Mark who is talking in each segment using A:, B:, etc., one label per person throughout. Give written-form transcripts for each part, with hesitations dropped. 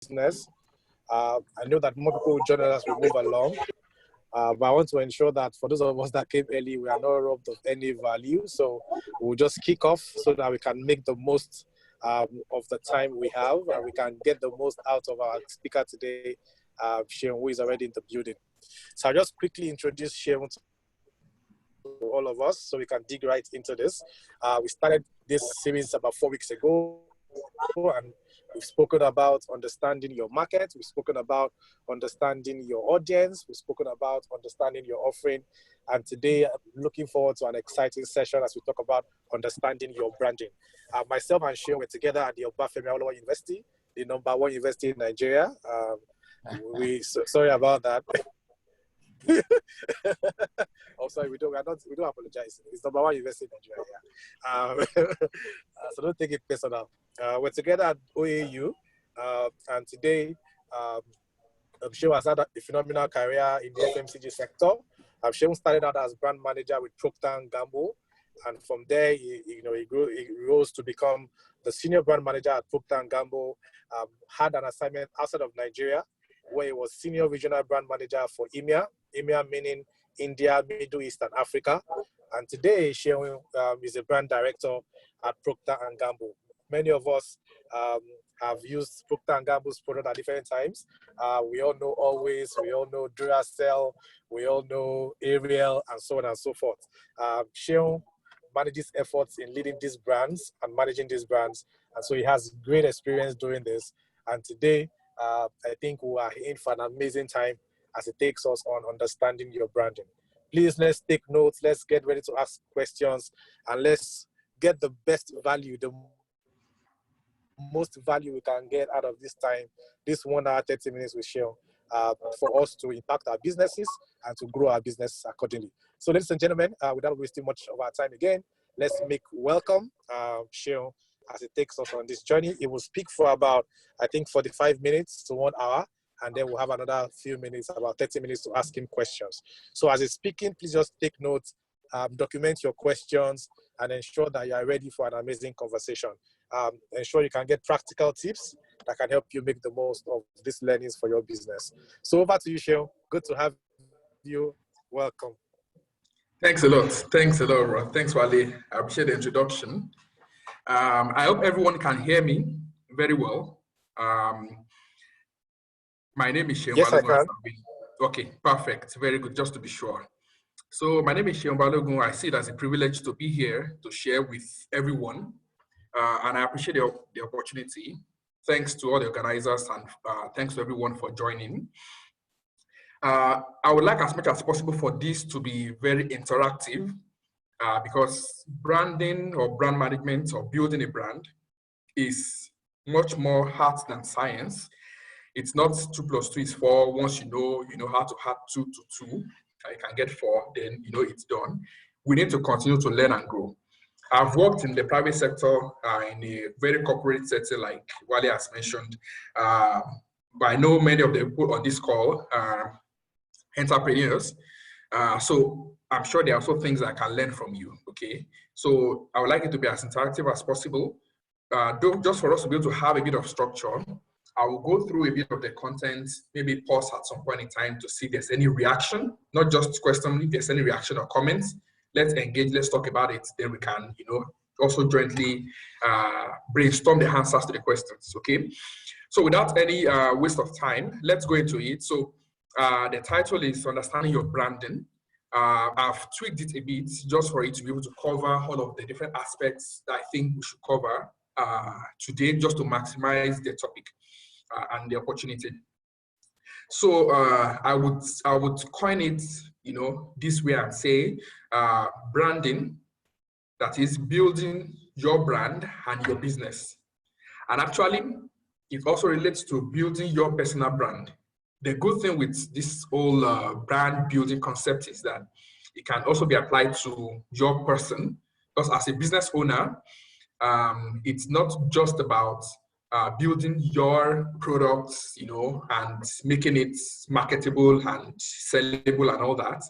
A: business. I know that more people will join us as we move along. But I want to ensure that for those of us that came early, we are not robbed of any value. So we'll just kick off so that we can make the most of the time we have, and we can get the most out of our speaker today, Seun, who is already in the building. So I'll just quickly introduce Seun to all of us so we can dig right into this. We started this series about 4 weeks ago, and we've spoken about understanding your market. We've spoken about understanding your audience. We've spoken about understanding your offering. And today, I'm looking forward to an exciting session as we talk about understanding your branding. Myself and Seun were together at the Obafemi Awolowo University, the #1 university in Nigeria. Sorry about that. Oh, sorry, we don't apologize. It's #1 university in Nigeria. So don't take it personal. We're together at OAU, and today Seun has had a phenomenal career in the FMCG sector. Seun started out as brand manager with Procter & Gamble, and from there he rose to become the senior brand manager at Procter & Gamble. Had an assignment outside of Nigeria, where he was senior regional brand manager for EMEA meaning India, Middle East, and Africa. And today, Seun is a brand director at Procter & Gamble. Many of us have used Procter & Gamble's product at different times. We all know Always, we all know Duracell, we all know Ariel, and so on and so forth. Seun manages efforts in leading these brands and managing these brands. And so he has great experience doing this. And today, I think we are in for an amazing time as it takes us on understanding your branding. Please, let's take notes. Let's get ready to ask questions, and let's get the best value, the most value we can get out of this time, this 1 hour, 30 minutes with Seun, for us to impact our businesses and to grow our business accordingly. So ladies and gentlemen, without wasting much of our time again, let's make welcome Seun as it takes us on this journey. It will speak for about, I think, 45 minutes to 1 hour, and then we'll have another few minutes, about 30 minutes to ask him questions. So as he's speaking, please just take notes, document your questions, and ensure that you are ready for an amazing conversation. Ensure you can get practical tips that can help you make the most of these learnings for your business. So over to you, Seun. Good to have you. Welcome.
B: Thanks a lot. Thanks a lot, Rod. Thanks, Wale. I appreciate the introduction. I hope everyone can hear me very well. My name is Seun.
A: Yes,
B: Balogun.
A: I can.
B: Okay, perfect. Very good, just to be sure. So my name is Seun Balogun. I see it as a privilege to be here to share with everyone. And I appreciate the opportunity. Thanks to all the organizers, and thanks to everyone for joining. I would like as much as possible for this to be very interactive, because branding or brand management or building a brand is much more art than science. It's not 2 + 2 is 4. Once you know how to add 2 to 2, you can get 4, then you know it's done. We need to continue to learn and grow. I've worked in the private sector in a very corporate setting, like Wale has mentioned. But I know many of the people on this call are entrepreneurs. So I'm sure there are also things I can learn from you, okay? So I would like it to be as interactive as possible. Just for us to be able to have a bit of structure, I will go through a bit of the content, maybe pause at some point in time to see if there's any reaction, not just question, if there's any reaction or comments. Let's engage, let's talk about it. Then we can, also jointly brainstorm the answers to the questions, okay? So without any waste of time, let's go into it. So the title is Understanding Your Branding. I've tweaked it a bit just for it to be able to cover all of the different aspects that I think we should cover today, just to maximize the topic and the opportunity. So I would coin it, this way and say branding, that is building your brand and your business. And actually, it also relates to building your personal brand. The good thing with this whole brand building concept is that it can also be applied to your person, because as a business owner, it's not just about building your products, and making it marketable and sellable and all that.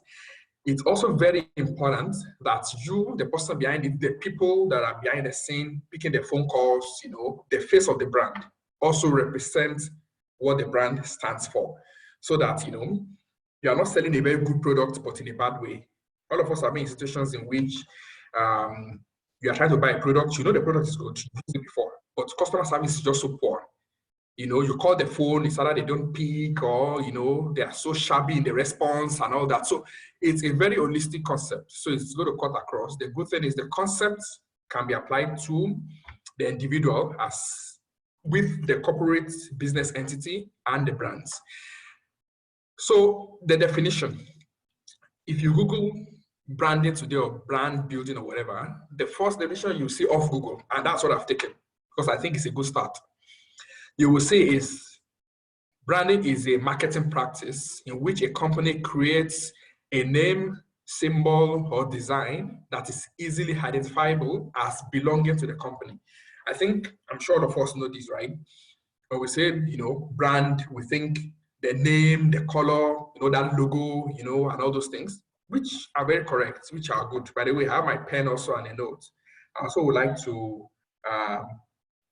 B: It's also very important that you, the person behind it, the people that are behind the scene, picking the phone calls, the face of the brand, also represent what the brand stands for, so that, you know, you are not selling a very good product, but in a bad way. All of us have been in situations in which you are trying to buy a product, you know the product is good, you've used it before, but customer service is just so poor. You know, you call the phone, it's either they don't pick, or, you know, they are so shabby in the response and all that. So it's a very holistic concept. So it's going to cut across. The good thing is the concept can be applied to the individual as with the corporate business entity and the brands. So the definition, if you Google branding today or brand building or whatever, the first definition you see off Google, and that's what I've taken because I think it's a good start. You will say is branding is a marketing practice in which a company creates a name, symbol, or design that is easily identifiable as belonging to the company. I think, I'm sure all of us know this, right? When we say, you know, brand, we think the name, the color, you know, that logo, you know, and all those things, which are very correct, which are good. By the way, I have my pen also and a note. I also would like to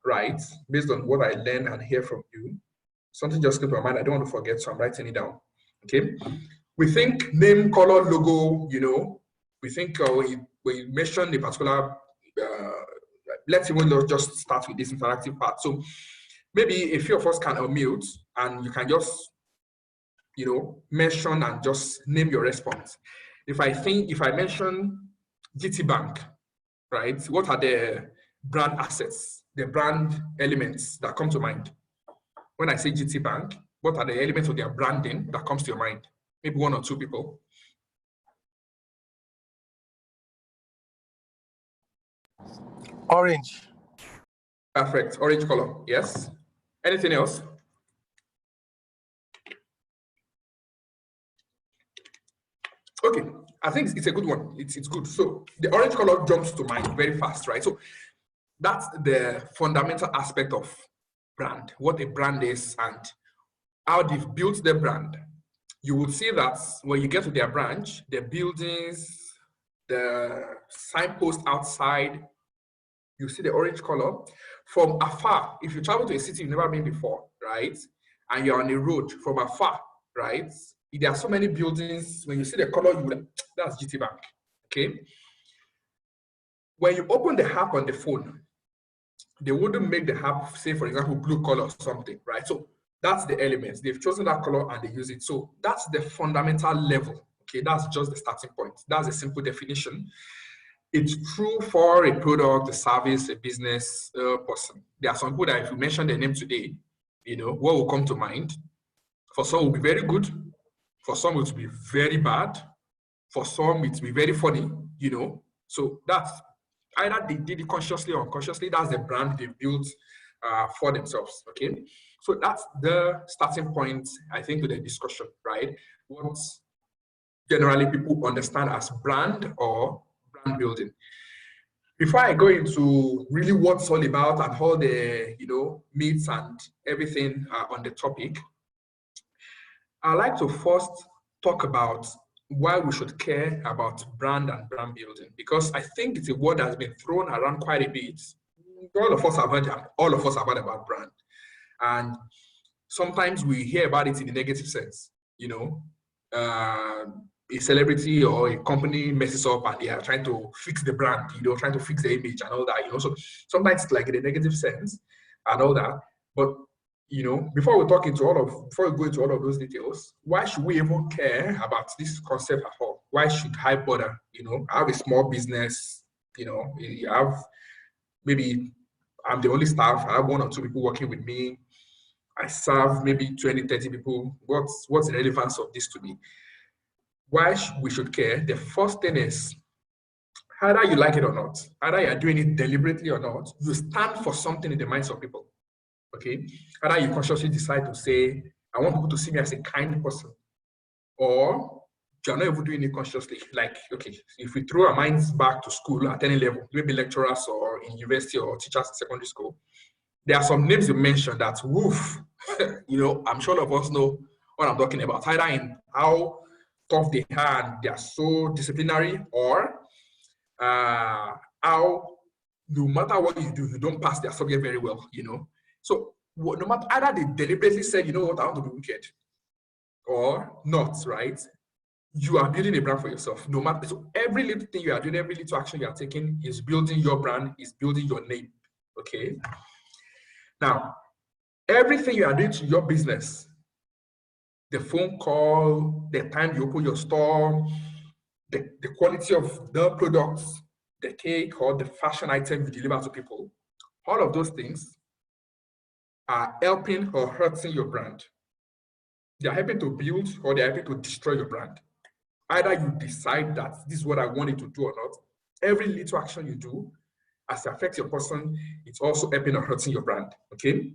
B: write based on what I learn and hear from you. Something just came to my mind. I don't want to forget, so I'm writing it down. Okay. We think name, color, logo, you know, we think we mention a particular, let's even just start with this interactive part. So maybe a few of us can unmute and you can just, you know, mention and just name your response. If I mention GT Bank, right? What are the brand assets, the brand elements that come to mind? When I say GT Bank, what are the elements of their branding that comes to your mind? Maybe one or two people.
A: Orange.
B: Perfect. Orange color. Yes. Anything else? Okay. I think it's a good one. It's good. So the orange color jumps to mind very fast, right? So that's the fundamental aspect of brand, what a brand is and how they've built their brand. You will see that when you get to their branch, the buildings, the signpost outside, you see the orange color. From afar, if you travel to a city you've never been before, right? And you're on a road from afar, right? There are so many buildings, when you see the color, you will, that's GT Bank, okay? When you open the app on the phone, they wouldn't make the app, say, for example, blue color or something, right? So that's the elements. They've chosen that color and they use it. So that's the fundamental level, okay? That's just the starting point. That's a simple definition. It's true for a product, a service, a business person. There are some people that if you mention their name today, you know, what will come to mind? For some, it will be very good. For some, it will be very bad. For some, it will be very funny, you know. So that's either they did it consciously or unconsciously. That's the brand they built for themselves, okay? So that's the starting point, I think, to the discussion, right? What generally people understand as brand or brand building. Before I go into really what's it's all about and all the, you know, myths and everything on the topic, I'd like to first talk about why we should care about brand and brand building, because I think it's a word that's been thrown around quite a bit. All of us have heard about brand, and sometimes we hear about it in the negative sense. You know, a celebrity or a company messes up and they are trying to fix the brand, you know, trying to fix the image and all that, you know. So sometimes it's like in a negative sense and all that. But you know, before we go into all of those details, why should we even care about this concept at all? Why should I bother? You know, I have a small business, you know, you have maybe I'm the only staff, I have one or two people working with me. I serve maybe 20, 30 people. What's the relevance of this to me? Why we should care? The first thing is, either you like it or not, either you're doing it deliberately or not, you stand for something in the minds of people. Okay, either you consciously decide to say, I want people to see me as a kind person, or you're not even doing it consciously. Like, okay, if we throw our minds back to school at any level, maybe lecturers or in university or teachers in secondary school, there are some names you mentioned that, woof, you know, I'm sure all of us know what I'm talking about, either in how tough they are and they are so disciplinary, or how no matter what you do, you don't pass their subject very well, you know. So no matter, either they deliberately said, you know what, I want to be wicked, or not, right? You are building a brand for yourself. No matter, so every little thing you are doing, every little action you are taking is building your brand, is building your name. Okay. Now, everything you are doing to your business, the phone call, the time you open your store, the quality of the products, the cake or the fashion item you deliver to people, all of those things are helping or hurting your brand. They are helping to build or they are helping to destroy your brand. Either you decide that this is what I want you to do or not. Every little action you do, as it affects your person, it's also helping or hurting your brand. Okay.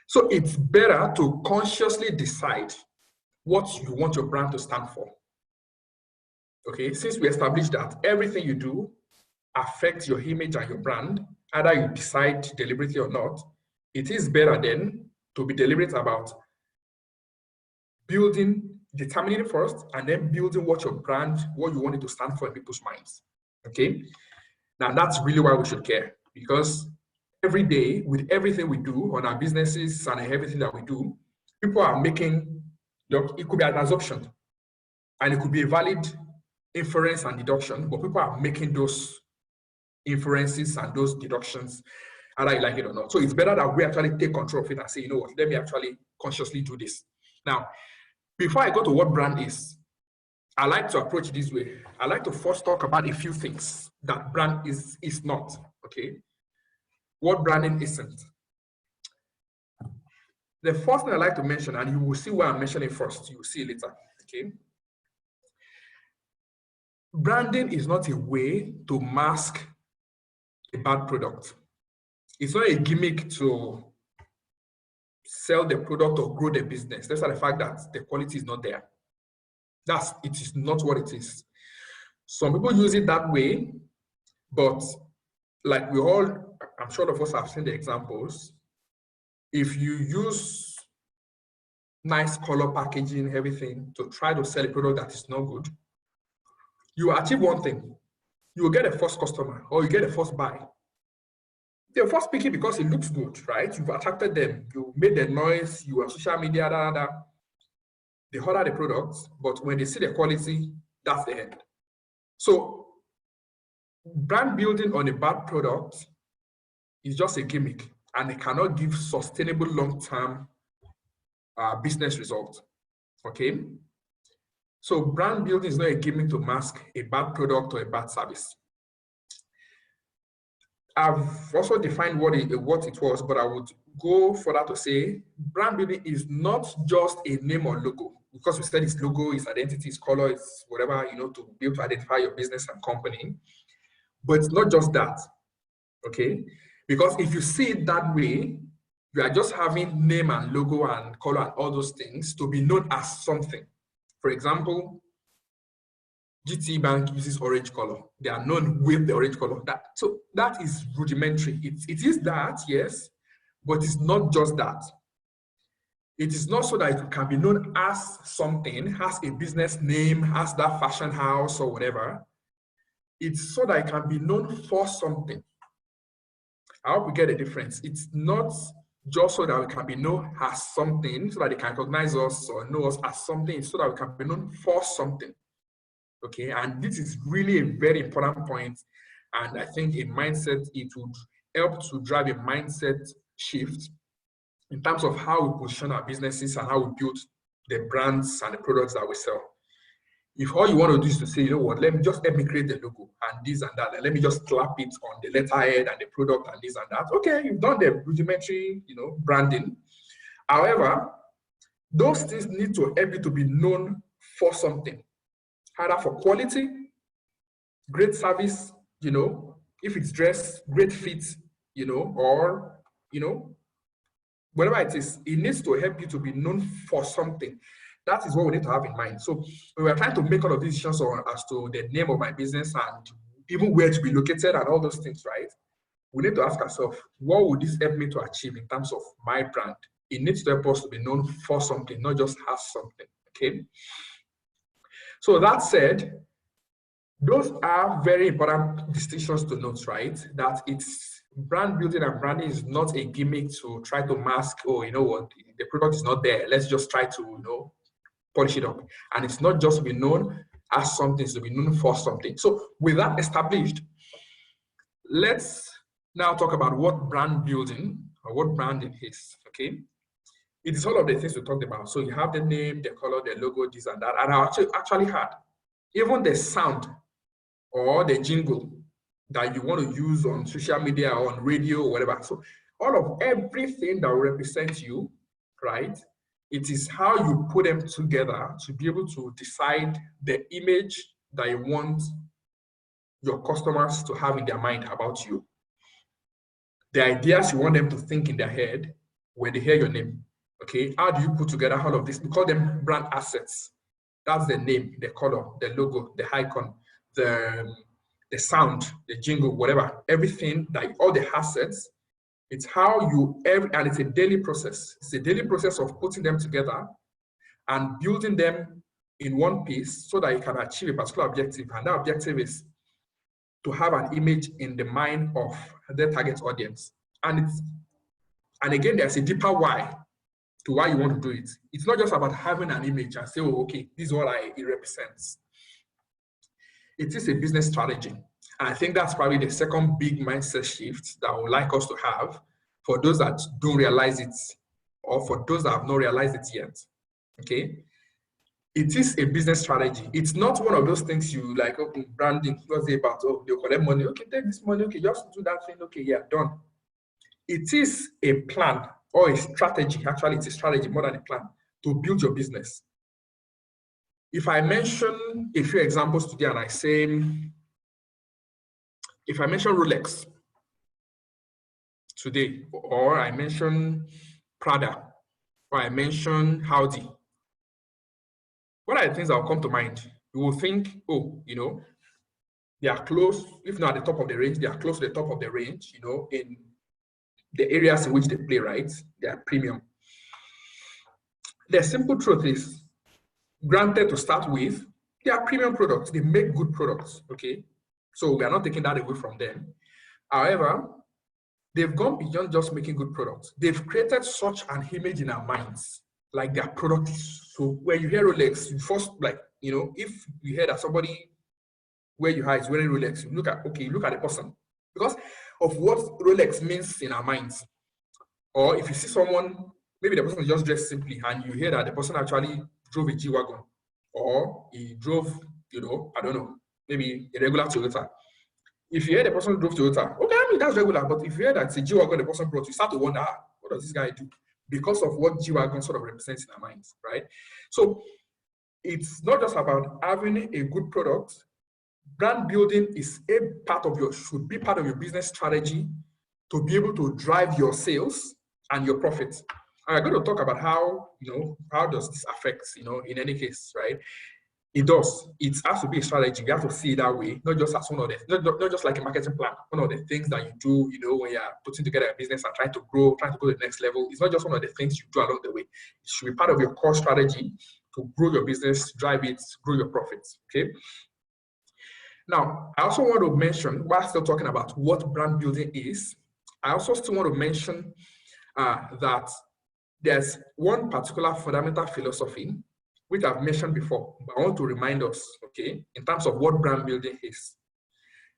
B: So it's better to consciously decide what you want your brand to stand for. Okay, since we established that everything you do affects your image and your brand, either you decide deliberately or not, it is better then to be deliberate about determining it first, and then building what your brand, what you want it to stand for in people's minds. Okay, now that's really why we should care, because every day with everything we do on our businesses and everything that we do, people are making, it could be an assumption and it could be a valid inference and deduction, but people are making those inferences and those deductions, either you like it or not. So it's better that we actually take control of it and say, you know what, let me actually consciously do this. Now, before I go to what brand is, I like to approach this way. I like to first talk about a few things that brand is not, okay? What branding isn't. The first thing I like to mention, and you will see why I'm mentioning first, you will see later, okay? Branding is not a way to mask a bad product. It's not a gimmick to sell the product or grow the business. That's the fact that the quality is not there. It is not what it is. Some people use it that way, but like I'm sure all of us have seen the examples. If you use nice color packaging, everything to try to sell a product that is not good, you achieve one thing. You will get a first customer or you get a first buy. They're first picking because it looks good, right? You've attracted them. You made the noise, you are social media, They order the products, but when they see the quality, that's the end. So brand building on a bad product is just a gimmick, and it cannot give sustainable long-term business results. Okay? So brand building is not a gimmick to mask a bad product or a bad service. I've also defined what it was, but I would go further to say brand building is not just a name or logo, because we said it's logo, its identity, its color, it's whatever, to be able to identify your business and company. But it's not just that, okay? Because if you see it that way, you are just having name and logo and color and all those things to be known as something. For example, GT Bank uses orange color. They are known with the orange color. So that is rudimentary. It is that, yes, but it's not just that. It is not so that it can be known as something, has a business name, has that fashion house or whatever. It's so that it can be known for something. I hope we get a difference. It's not just so that we can be known as something, so that they can recognize us or know us as something, so that we can be known for something. Okay, and this is really a very important point, and I think a mindset, it would help to drive a mindset shift in terms of how we position our businesses and how we build the brands and the products that we sell. If all you want to do is to say, you know what, let me create the logo and this and that, and let me just slap it on the letterhead and the product and this and that. Okay, you've done the rudimentary, branding. However, those things need to help you to be known for something, either for quality, great service, if it's dress, great fit, or, whatever it is, it needs to help you to be known for something. That is what we need to have in mind. So we are trying to make all of these decisions as to the name of my business and even where to be located and all those things, right? We need to ask ourselves, what would this help me to achieve in terms of my brand? It needs to help us to be known for something, not just as something, okay? So that said, those are very important distinctions to note, right? That it's brand building and branding is not a gimmick to try to mask, oh, you know what, the product is not there. Let's just try to, you know, polish it up. And it's not just to be known as something, it's to be known for something. So with that established, let's now talk about what brand building or what branding is, okay? It is all of the things we talked about. So you have the name, the color, the logo, this and that. And I actually had even the sound or the jingle that you want to use on social media or on radio or whatever. So all of everything that will represent you, right? It is how you put them together to be able to decide the image that you want your customers to have in their mind about you. The ideas you want them to think in their head when they hear your name. Okay, how do you put together all of this? We call them brand assets. That's the name, the color, the logo, the icon, the sound, the jingle, whatever. Everything, that all the assets. It's how you and it's a daily process. It's a daily process of putting them together and building them in one piece so that you can achieve a particular objective. And that objective is to have an image in the mind of their target audience. And again, there's a deeper why to why you want to do it. It's not just about having an image and say, oh, okay, this is what it represents. It is a business strategy. And I think that's probably the second big mindset shift that I would like us to have for those that don't realize it or for those that have not realized it yet. Okay? It is a business strategy. It's not one of those things you like, okay, branding, what's it about? Oh, they'll collect money. Okay, take this money. Okay, just do that thing. Okay, yeah, done. It is a plan or a strategy. Actually, it's a strategy more than a plan to build your business. If I mention a few examples today and I say, if I mention Rolex today, or I mention Prada, or I mention Audi, what are the things that will come to mind? You will think, oh, you know, they are close, if not at the top of the range, they are close to the top of the range, you know, in the areas in which they play, right? They are premium. The simple truth is, granted, to start with, they are premium products. They make good products, okay? So we are not taking that away from them. However, they've gone beyond just making good products. They've created such an image in our minds, like their product is. So when you hear Rolex, you first, like, you know, if you hear that somebody where you are is wearing Rolex, you look at, okay, you look at the person because of what Rolex means in our minds. Or if you see someone, maybe the person is just dressed simply and you hear that the person actually drove a G-Wagon or he drove, you know, I don't know, maybe a regular Toyota. If you hear the person drove Toyota, okay, I mean, that's regular. But if you hear that it's a G-Wagon the person brought, you start to wonder, what does this guy do? Because of what G-Wagon sort of represents in our minds, right? So it's not just about having a good product. Brand building is should be part of your business strategy to be able to drive your sales and your profits. I'm going to talk about how, you know, how does this affect, you know, in any case, right? It does. It has to be a strategy. You have to see it that way, not just as one of the, not just like a marketing plan. One of the things that you do, you know, when you're putting together a business and trying to grow, trying to go to the next level. It's not just one of the things you do along the way. It should be part of your core strategy to grow your business, drive it, grow your profits. Okay. Now, I also want to mention, while still talking about what brand building is, I also still want to mention that there's one particular fundamental philosophy which I've mentioned before, but I want to remind us, okay, in terms of what brand building is.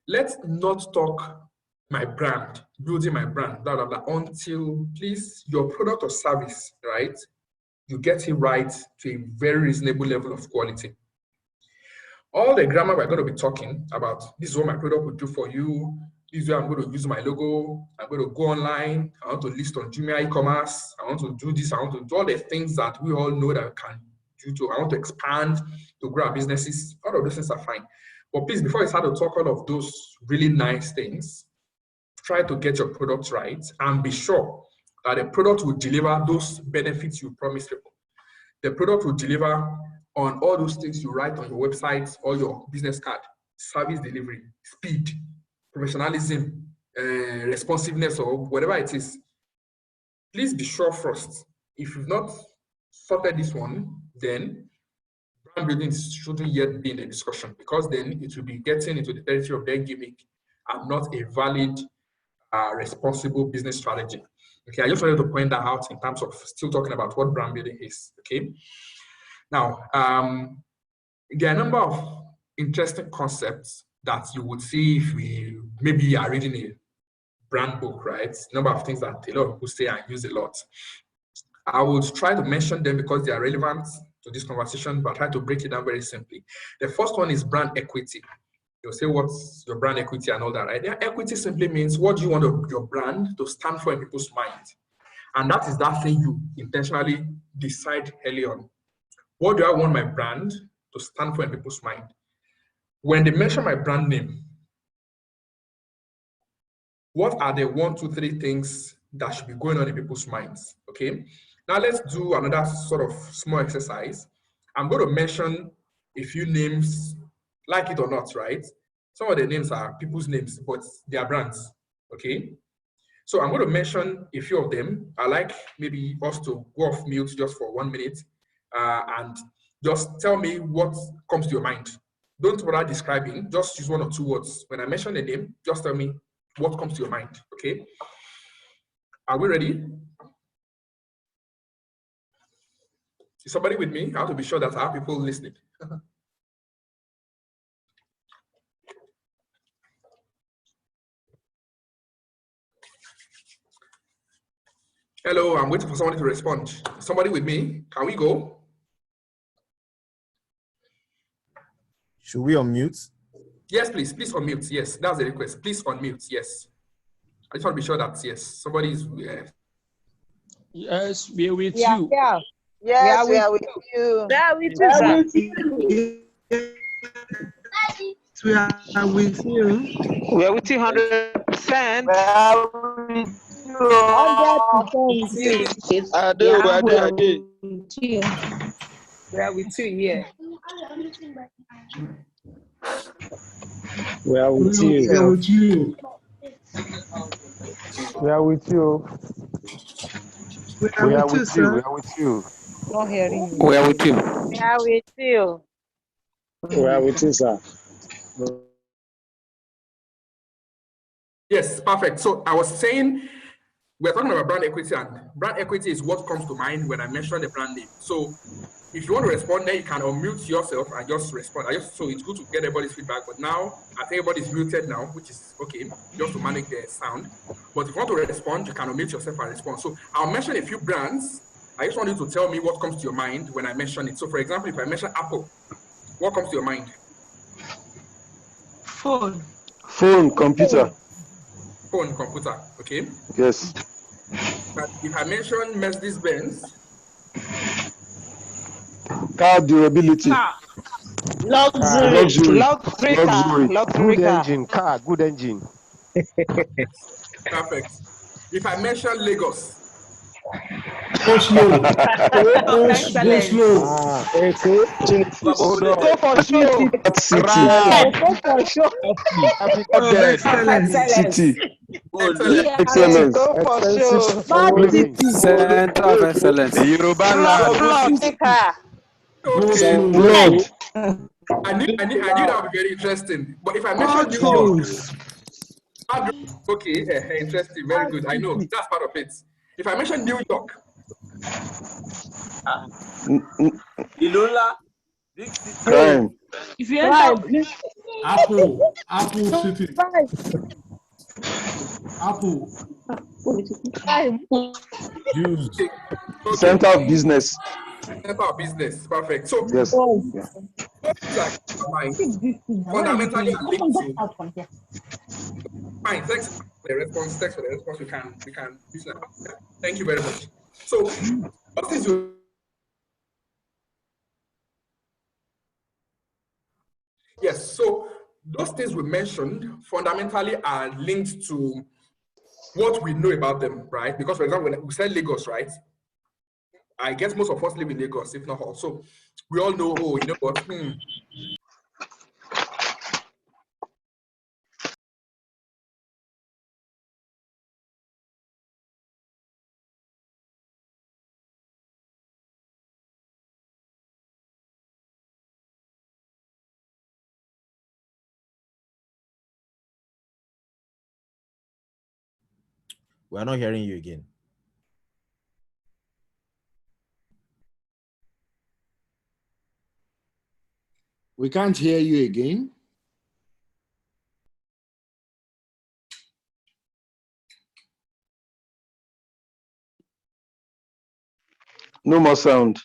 B: Let's not talk my brand, building my brand, blah, blah, blah, until, please, your product or service, right, you get it right to a very reasonable level of quality. All the grammar we're going to be talking about, this is what my product will do for you, this is where I'm going to use my logo, I'm going to go online, I want to list on Jumia e-commerce, I want to do this, I want to do all the things that we all know that we can do. I want to expand to grow our businesses. All of those things are fine. But please, before you start to talk all of those really nice things, try to get your product right and be sure that the product will deliver those benefits you promise people. The product will deliver on all those things you write on your website or your business card: service delivery, speed, professionalism, responsiveness, or whatever it is. Please be sure first. If you've not sorted this one, then brand building shouldn't yet be in the discussion, because then it will be getting into the territory of their gimmick and not a valid responsible business strategy. Okay, I just wanted to point that out in terms of still talking about what brand building is. Okay, now there are a number of interesting concepts that you would see if we maybe are reading a brand book, right? A number of things that a lot of people say and use a lot. I would try to mention them because they are relevant to this conversation, but try to break it down very simply. The first one is brand equity. You'll say, what's your brand equity and all that, right? Equity simply means what do you want your brand to stand for in people's minds? And that is that thing you intentionally decide early on. What do I want my brand to stand for in people's mind? When they mention my brand name, what are the 1, 2, 3 things that should be going on in people's minds? Okay. Now let's do another sort of small exercise. I'm going to mention a few names, like it or not, right? Some of the names are people's names, but they are brands. Okay. So I'm going to mention a few of them. I like maybe us to go off mute just for 1 minute and just tell me what comes to your mind. Don't bother describing, just use 1 or 2 words. When I mention the name, just tell me what comes to your mind, okay? Are we ready? Is somebody with me? I have to be sure that I have people listening. Hello, I'm waiting for somebody to respond. Somebody with me? Can we go?
A: Should we unmute?
B: Yes, please unmute. Yes, that's the request. Please unmute. Yes. I just want to be sure that, yes, somebody is.
C: Yes, we are with you.
D: Yeah. Yes, we are with you.
E: Yeah, we too, sir.
F: We are with you.
E: We are with you 100%.
D: We are with you.
E: 100%.
C: I do.
E: We are with you, yeah.
F: We are with you.
G: We are with you.
F: We are with you, sir.
G: We are with you.
E: Not hearing you.
C: We are with you.
D: We are with you.
F: We are with you, sir.
B: Yes, perfect. So I was saying we're talking about brand equity, and brand equity is what comes to mind when I mention the brand name. So if you want to respond, then you can unmute yourself and just respond. So it's good to get everybody's feedback, but now I think everybody's muted now, which is okay, just to manage the sound. But if you want to respond, you can unmute yourself and respond. So I'll mention a few brands. I just want you to tell me what comes to your mind when I mention it. So for example, if I mention Apple, what comes to your mind?
F: Phone.
G: Phone, computer.
B: Phone, computer, okay?
G: Yes.
B: But if I mention Mercedes-Benz,
G: Car durability.
E: Luxury.
G: Luxury.
E: Luxury car.
G: Good engine.
B: perfect. If I mention Lagos,
F: Go slow.
E: Excellent.
G: Hold on.
E: Go for show.
G: City.
E: Go for show.
F: Excellent.
G: City.
B: excellent.
E: Go for show.
C: Center of excellence.
G: Yoruba land.
E: Luxury car.
B: Okay.
G: Blood.
B: I knew that would be very interesting. But if I mention New York, okay, interesting, very good. I know that's part of it. If I mention New York,
H: Ilola, big city.
G: Crime.
E: If you enter
F: Apple City. Apple.
G: Jews.
B: okay.
G: Center of business.
B: Center of business, perfect. So
G: Yes.
B: like fundamentally linked to. Fine, thanks for the response. We can use that. Thank you very much. So what is your yes, so those things we mentioned fundamentally are linked to what we know about them, right? Because for example, when we said Lagos, right? I guess most of us live in Lagos, if not all. So we all know, oh, you know what?
I: We are not hearing you again.
F: We can't hear you again.
G: No more sound.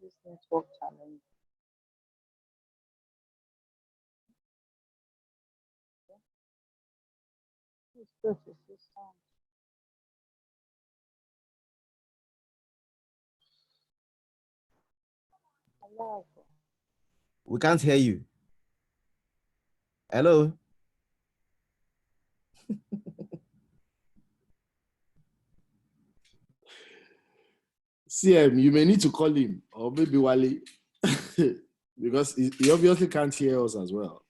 D: This network challenge.
I: We can't hear you. Hello?
F: CM, you may need to call him, or maybe Wale, because he obviously can't hear us as well.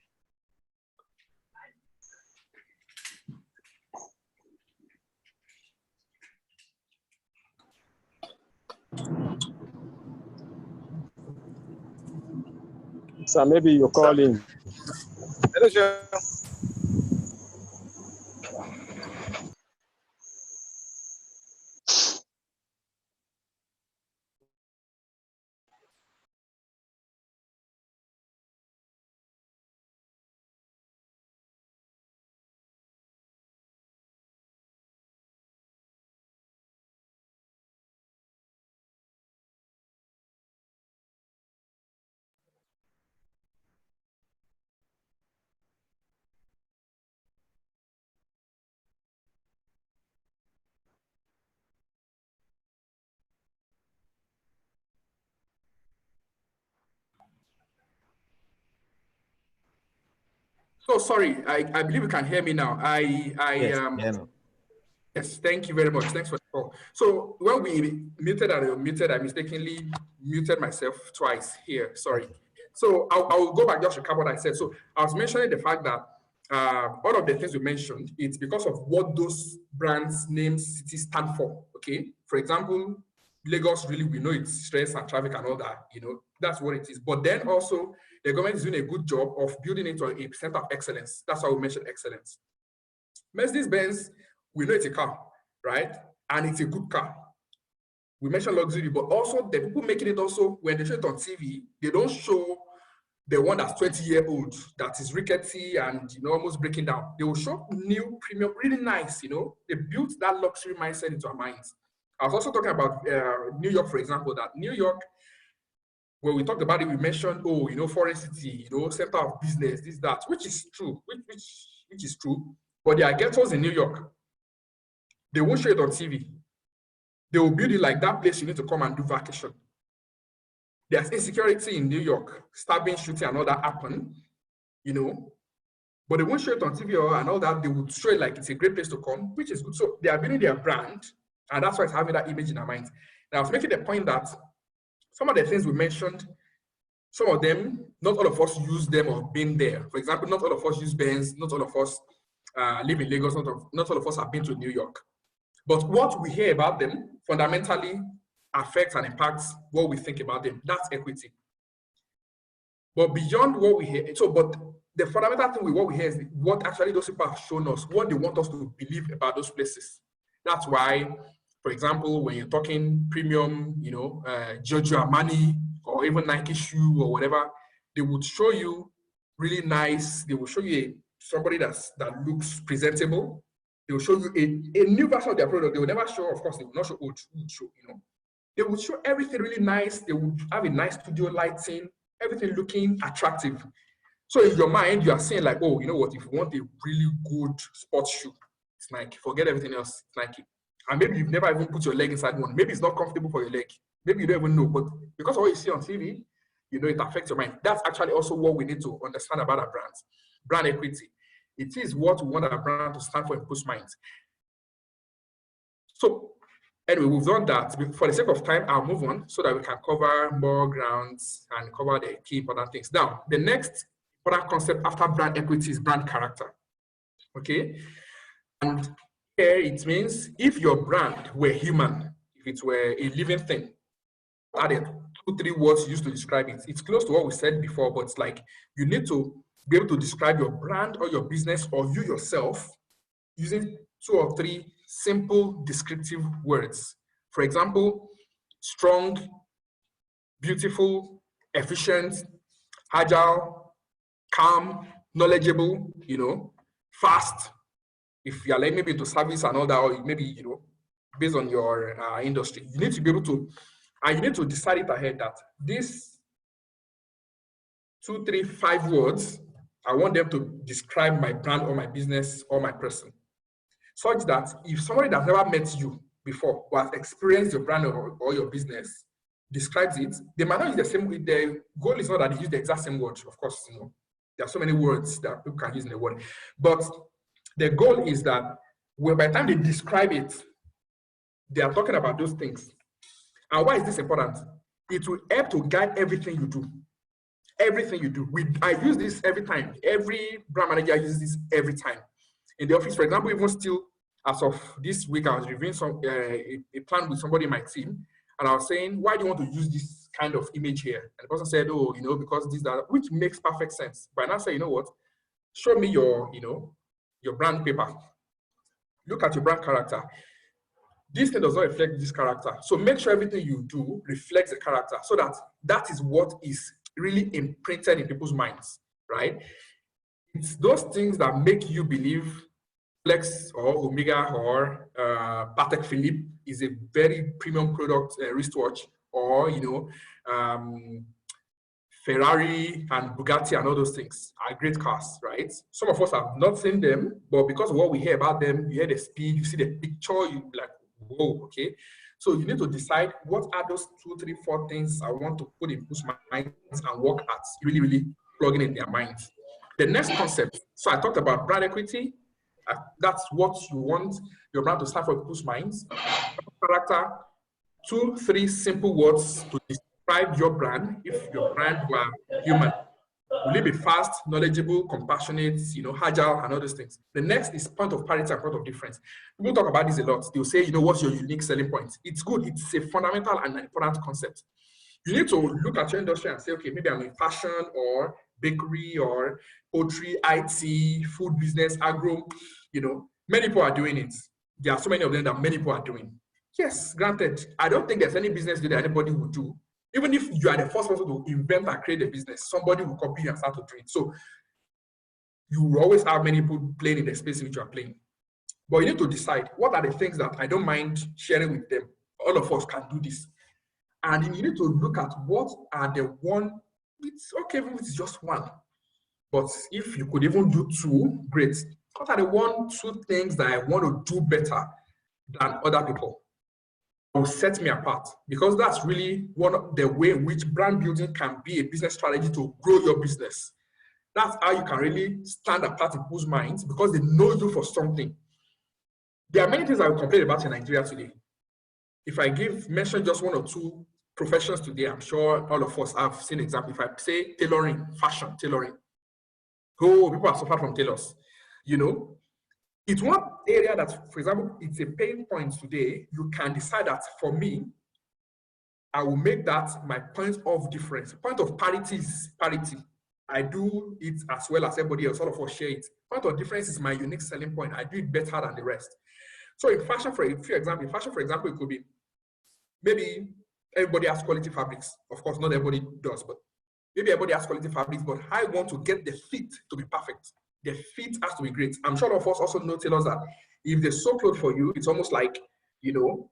J: So maybe you call him.
A: Hello, sir.
B: So sorry, I believe you can hear me now. Yes, thank you very much. Thanks for the call. So when we muted and unmuted, I mistakenly muted myself twice here. Sorry. So I'll go back, just recap what I said. So I was mentioning the fact that all of the things we mentioned, it's because of what those brands, names, cities stand for. Okay. For example, Lagos, really, we know it's stress and traffic and all that, you know, that's what it is. But then also, the government is doing a good job of building into a center of excellence. That's how we mention excellence. Mercedes-Benz, we know it's a car, right? And it's a good car. We mentioned luxury, but also the people making it also, when they show it on TV, they don't show the one that's 20-year-old that is rickety and, you know, almost breaking down. They will show new premium, really nice, you know. They built that luxury mindset into our minds. I was also talking about New York, for example, that New York, when we talked about it, we mentioned, oh, you know, foreign city, you know, center of business, this, that, which is true, which is true. But there are ghettos in New York. They won't show it on TV. They will build it like that place you need to come and do vacation. There's insecurity in New York, stabbing, shooting, and all that happen, you know. But they won't show it on TV and all that. They would show it like it's a great place to come, which is good. So they are building their brand, and that's why it's having that image in our minds. Now, I was making the point that some of the things we mentioned, some of them, not all of us use them or been there. For example, not all of us use Benz, not all of us live in Lagos, not all of us have been to New York. But what we hear about them fundamentally affects and impacts what we think about them. That's equity. But beyond what we hear, but the fundamental thing with what we hear is what actually those people have shown us, what they want us to believe about those places. That's why, for example, when you're talking premium, you know, Giorgio Armani or even Nike shoe or whatever, they would show you really nice. They will show you somebody that looks presentable. They will show you a new version of their product. They will never show, of course, they will not show old show, you know. They would show everything really nice. They would have a nice studio lighting, everything looking attractive. So in your mind, you are saying like, oh, you know what, if you want a really good sports shoe, it's Nike. Forget everything else, it's Nike. And maybe you've never even put your leg inside one. Maybe it's not comfortable for your leg. Maybe you don't even know, but because of what you see on TV, you know, it affects your mind. That's actually also what we need to understand about our brands. Brand equity. It is what we want our brand to stand for in people's minds. So anyway, we've done that. For the sake of time, I'll move on so that we can cover more grounds and cover the key important things. Now, the next important concept after brand equity is brand character. Okay? And here it means if your brand were human, if it were a living thing, 3 words used to describe it. It's close to what we said before, but it's like you need to be able to describe your brand or your business or you yourself using 2 or 3 simple descriptive words. For example, strong, beautiful, efficient, agile, calm, knowledgeable, fast. If you're like maybe into service and all that, or maybe, based on your industry, you need to be able to, and you need to decide it ahead that these 2, 3, 5 words, I want them to describe my brand or my business or my person. Such that if somebody that's never met you before or has experienced your brand or your business describes it, they might not use the same. The goal is not that they use the exact same word. Of course, there are so many words that people can use in a word. But the goal is that by the time they describe it, they are talking about those things. And why is this important? It will help to guide everything you do. Everything you do. I use this every time. Every brand manager uses this every time. In the office, for example, even still, as of this week, I was reviewing a plan with somebody in my team, and I was saying, why do you want to use this kind of image here? And the person said, oh, because this, that, which makes perfect sense. But I say, you know what? Show me your brand paper. Look at your brand character. This thing does not reflect this character. So make sure everything you do reflects the character so that is what is really imprinted in people's minds, right? It's those things that make you believe Flex or Omega or Patek Philippe is a very premium product wristwatch, or Ferrari and Bugatti and all those things are great cars, right? Some of us have not seen them, but because of what we hear about them, you hear the speed, you see the picture, you like, whoa, okay. So you need to decide what are those 2, 3, 4 things I want to put in people's minds and work at really, really plugging in their minds. The next concept, so I talked about brand equity. That's what you want your brand to stand for people's minds. Character, 2, 3 simple words to describe your brand. If your brand were human, will it be fast, knowledgeable, compassionate, agile, and all those things? The next is point of parity and point of difference. People talk about this a lot. They'll say, what's your unique selling point? It's good. It's a fundamental and important concept. You need to look at your industry and say, okay, maybe I'm in fashion or bakery or poultry, IT, food business, agro. Many people are doing it. There are so many of them that many people are doing. Yes, granted, I don't think there's any business that anybody would do. Even if you are the first person to invent and create a business, somebody will copy and start to do it. So you will always have many people playing in the space in which you are playing. But you need to decide what are the things that I don't mind sharing with them. All of us can do this. And you need to look at what are the one, it's okay if it's just one. But if you could even do 2, great. What are the 1, 2 things that I want to do better than other people? Will set me apart, because that's really one of the way in which brand building can be a business strategy to grow your business. That's how you can really stand apart in people's minds, because they know you for something. There are many things I will complain about in Nigeria today. If I mention just 1 or 2 professions today, I'm sure all of us have seen example. If I say tailoring, fashion, tailoring, people have suffered from tailors. It's one area that, for example, it's a pain point today. You can decide that for me, I will make that my point of difference. Point of parity is parity. I do it as well as everybody else. All of us share it. Point of difference is my unique selling point. I do it better than the rest. So in fashion, for example, it could be maybe everybody has quality fabrics. Of course, not everybody does, but maybe everybody has quality fabrics, but I want to get the fit to be perfect. The fit has to be great. I'm sure all of us also know tailors that if they sew clothes for you, it's almost like, your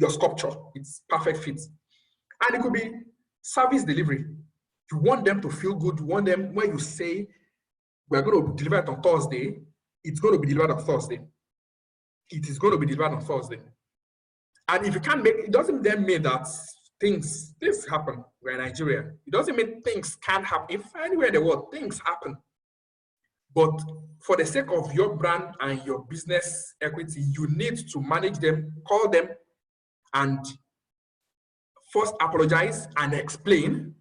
B: sculpture. It's perfect fit. And it could be service delivery. You want them to feel good. You want them, when you say, we're going to deliver it on Thursday, it's going to be delivered on Thursday. It is going to be delivered on Thursday. And if you can't make, it doesn't then mean that things happen. We're in Nigeria. It doesn't mean things can't happen. If anywhere in the world, things happen. But for the sake of your brand and your business equity, you need to manage them, call them, and first apologize and explain,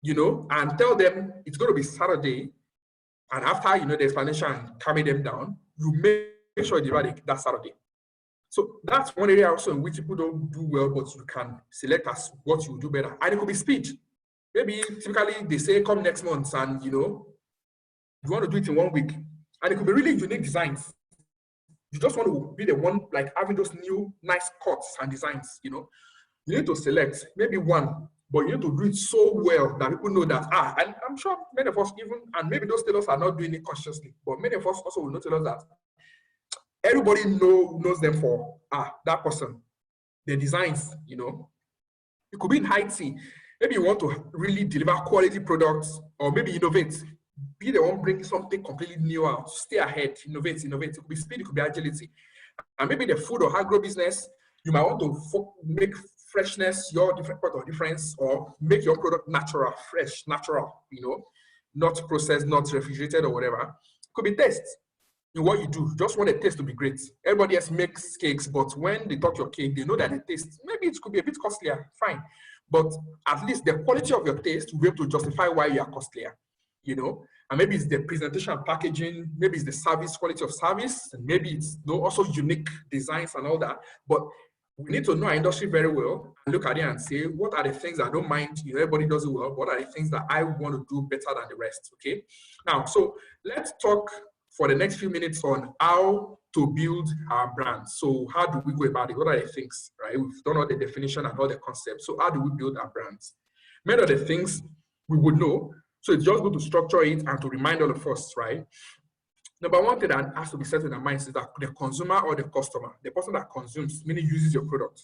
B: and tell them it's going to be Saturday. And after, the explanation and calming them down, you make sure you deliver that Saturday. So that's one area also in which people don't do well, but you can select as what you do better. And it could be speed. Maybe typically they say come next month, and you want to do it in 1 week. And it could be really unique designs. You just want to be the one like having those new nice cuts and designs, You need to select maybe one, but you need to do it so well that people know that, and I'm sure many of us even, and maybe those tailors are not doing it consciously, but many of us also will notice that everybody knows them for that person, the designs, It could be in high tea. Maybe you want to really deliver quality products, or maybe innovate. Be the one bringing something completely new out. Stay ahead, innovate. It could be speed, it could be agility. And maybe the food or agro business, you might want to make freshness your different point of difference, or make your product natural, fresh, natural, not processed, not refrigerated or whatever. It could be taste. In what you do, just want the taste to be great. Everybody else makes cakes, but when they talk your cake, they know that the taste, maybe it could be a bit costlier, fine. But at least the quality of your taste will be able to justify why you are costlier, And maybe it's the presentation and packaging, maybe it's the service, quality of service, and maybe it's also unique designs and all that. But we need to know our industry very well and look at it and say, what are the things I don't mind, everybody does it well, what are the things that I want to do better than the rest, okay? Now, so let's talk for the next few minutes on how to build our brand. So how do we go about it? What are the things, right? We've done all the definition and all the concepts. So how do we build our brands? Many of the things we would know. So it's just good to structure it and to remind all of us, right? Number one thing that has to be set in our minds is that the consumer or the customer, the person that consumes, meaning uses your product,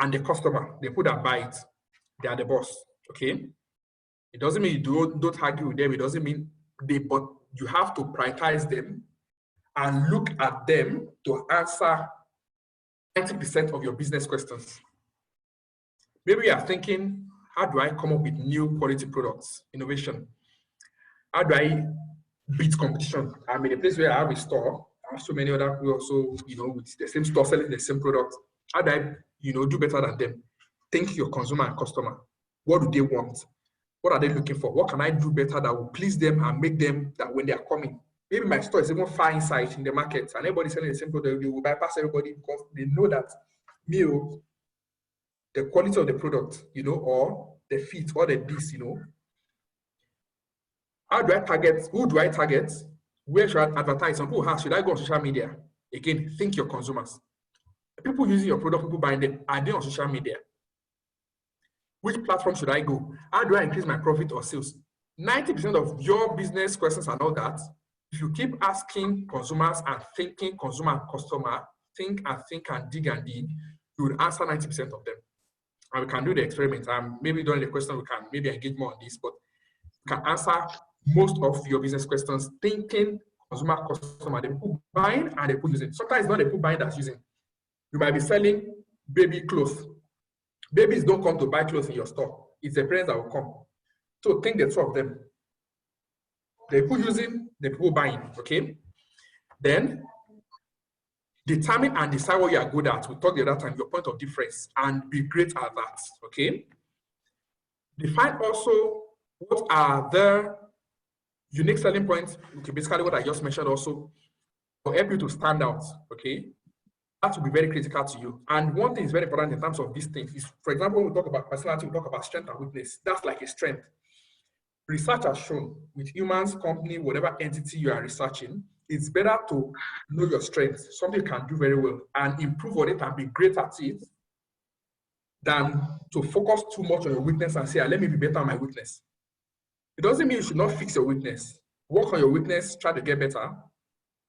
B: and the customer, the people that buy it, they are the boss, okay? It doesn't mean you don't argue with them. It doesn't mean but you have to prioritize them and look at them to answer 90% of your business questions. Maybe you are thinking, how do I come up with new quality products, innovation? How do I beat competition? I'm in a place where I have a store. I have so many other people also, with the same store selling the same product. How do I, do better than them? Think your consumer and customer. What do they want? What are they looking for? What can I do better that will please them and make them that when they are coming? Maybe my store is even far inside in the market and everybody's selling the same product. They will bypass everybody because they know that the quality of the product, or the fit or the this, How do I target? Who do I target? Where should I advertise? And who should I go on social media? Again, think your consumers. People using your product, people buying them, are they on social media? Which platform should I go? How do I increase my profit or sales? 90% of your business questions and all that, if you keep asking consumers and thinking consumer and customer, think and dig, you will answer 90% of them. And we can do the experiment. Maybe during the question, we can maybe engage more on this, but you can answer most of your business questions thinking consumer, customer, the people buying and the people using. Sometimes it's not the people buying that's using. You might be selling baby clothes. Babies don't come to buy clothes in your store. It's the parents that will come. So think the two of them. The people using, the people buying, okay? Then determine and decide what you are good at. We talked the other time, your point of difference, and be great at that, okay? Define also what are the unique selling points, okay, basically what I just mentioned also, will help you to stand out, okay? That will be very critical to you. And one thing is very important in terms of these things is, for example, when we talk about personality, we talk about strength and weakness. That's like a strength. Research has shown with humans, company, whatever entity you are researching, it's better to know your strengths, something you can do very well, and improve on it and be great at it, than to focus too much on your weakness and say, let me be better on my weakness. It doesn't mean you should not fix your weakness. Work on your weakness, try to get better.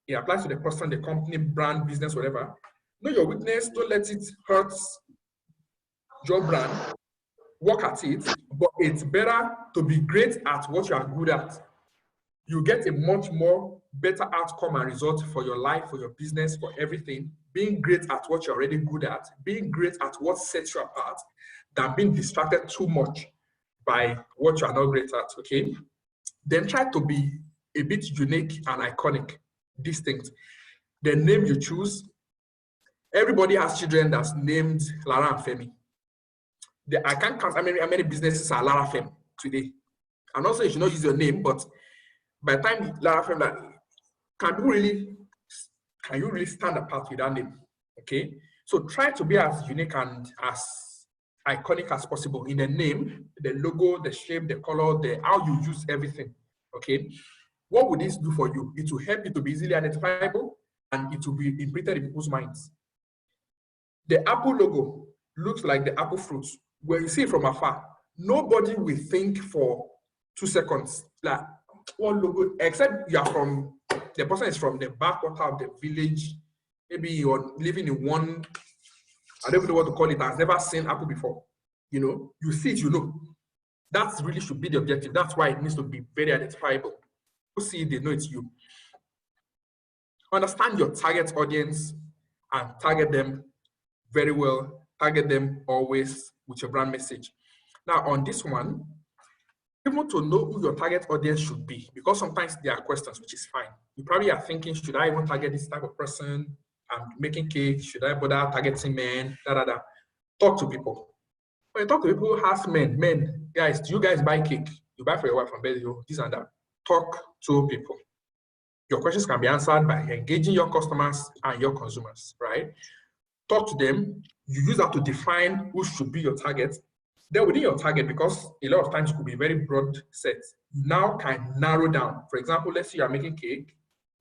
B: It applies to the person, the company, brand, business, whatever. Know your weakness, don't let it hurt your brand. Work at it, but it's better to be great at what you are good at. You get a much more better outcome and result for your life, for your business, for everything. Being great at what you're already good at, being great at what sets you apart, than being distracted too much by what you are not great at, okay? Then try to be a bit unique and iconic, distinct. The name you choose, everybody has children that's named Lara and Femi. I can't count how many businesses are Lara Fem today. And also you should not use your name, but by the time Lara Fem, can you really stand apart with that name? Okay, so try to be as unique and as iconic as possible in the name, the logo, the shape, the color, the how you use everything. Okay, what would this do for you? It will help you to be easily identifiable and it will be imprinted in people's minds. The Apple logo looks like the apple fruit. When you see it from afar, nobody will think for 2 seconds like what logo, except you are from, the person is from the backwater of the village. Maybe you're living in one, I don't even know what to call it, has never seen apple before. You know, you see it, you know. That really should be the objective. That's why it needs to be very identifiable. You see it, they know it's you. Understand your target audience and target them very well. Target them always with your brand message. Now, on this one, even to know who your target audience should be, because sometimes there are questions, which is fine. You probably are thinking, should I even target this type of person? I'm making cake. Should I bother targeting men? Talk to people. When you talk to people who ask men, guys, do you guys buy cake? You buy for your wife from birthday, this and that. Talk to people. Your questions can be answered by engaging your customers and your consumers, right? Talk to them. You use that to define who should be your target. Then within your target, because a lot of times it could be very broad set, now can narrow down. For example, let's say you are making cake.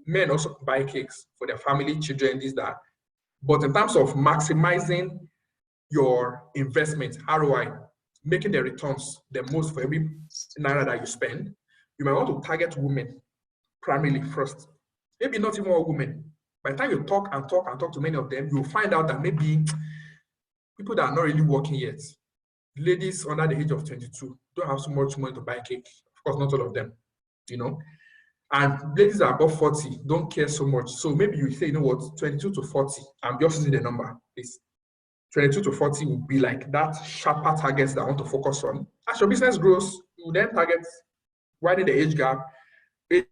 B: Men also buy cakes for their family, children, this, that. But in terms of maximizing your investment, ROI, making the returns the most for every naira that you spend, you might want to target women primarily first. Maybe not even all women. By the time you talk to many of them, you'll find out that maybe people that are not really working yet, ladies under the age of 22, don't have so much money to buy cake. Of course, not all of them, you know. And ladies that are above 40 don't care so much. So maybe you say, you know what, 22 to 40, I'm just using the number, please. 22 to 40 will be like that sharper targets that I want to focus on. As your business grows, you then target, widen the age gap, age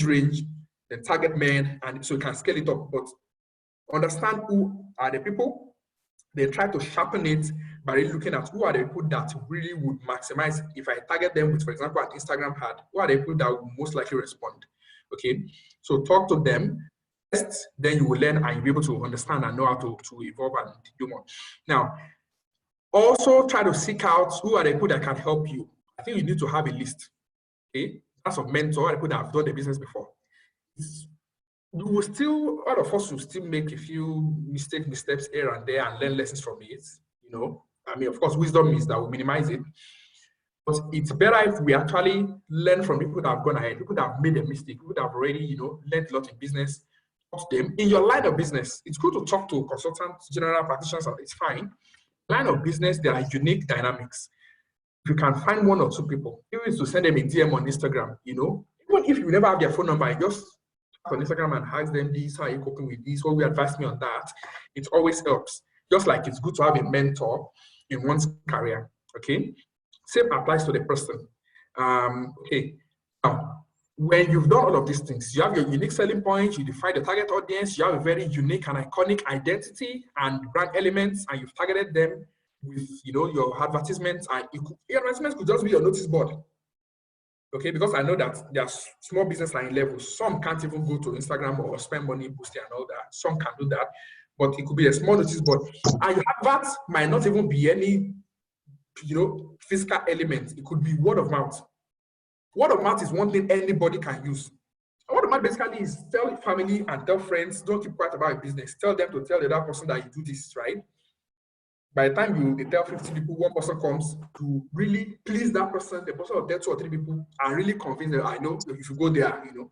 B: range, then target men, and so you can scale it up. But understand who are the people. They try to sharpen it by really looking at who are the people that really would maximize. If I target them with, for example, an Instagram ad, who are the people that will most likely respond? Okay, so talk to them. Then you will learn and you'll be able to understand and know how to evolve and do more. Now, also try to seek out who are the people that can help you. I think you need to have a list. Okay, that's a mentor, people that have done the business before. You will still, all of us will still make a few missteps here and there and learn lessons from it. You know, I mean, of course, wisdom is that we minimize it. But it's better if we actually learn from people that have gone ahead, people that have made a mistake, people that have already, you know, learned a lot in business. Talk to them. In your line of business, it's good to talk to consultants, general practitioners, it's fine. Line of business, there are unique dynamics. If you can find 1 or 2 people, even to send them a DM on Instagram, you know, even if you never have their phone number, just on Instagram and ask them this, how are you coping with this, what will you advise me on that? It always helps. Just like it's good to have a mentor in one's career, okay? Same applies to the person. Okay, now, when you've done all of these things, you have your unique selling points, you define the target audience, you have a very unique and iconic identity and brand elements, and you've targeted them with, you know, your advertisements, and your advertisements could just be your notice board. Okay, because I know that there are small business line levels. Some can't even go to Instagram or spend money boosting and all that. Some can do that, but it could be a small notice board. And your advert might not even be any, you know, physical element. It could be word of mouth. Word of mouth is one thing anybody can use. Word of mouth basically is tell family and tell friends, don't keep quiet about your business. Tell them to tell the other person that you do this, right? By the time they tell 50 people, 1 person comes to really please that person, the person will tell 2 or 3 people and really convince them, I know if you go there, you know.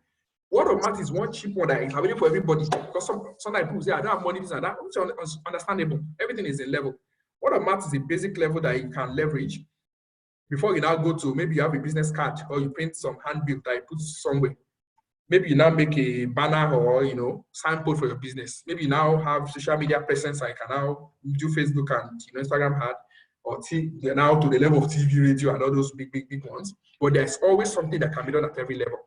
B: Word of mouth is one cheap one that is available for everybody. Because sometimes people say, I don't have money, this and that. Which is understandable. Everything is in level. Word of mouth is a basic level that you can leverage before you now go to, maybe you have a business card or you print some handbill that you put somewhere. Maybe you now make a banner or, you know, signpost for your business. Maybe you now have social media presence. I can now do Facebook and, you know, Instagram ad, or they're now to the level of TV, radio, and all those big ones. But there's always something that can be done at every level.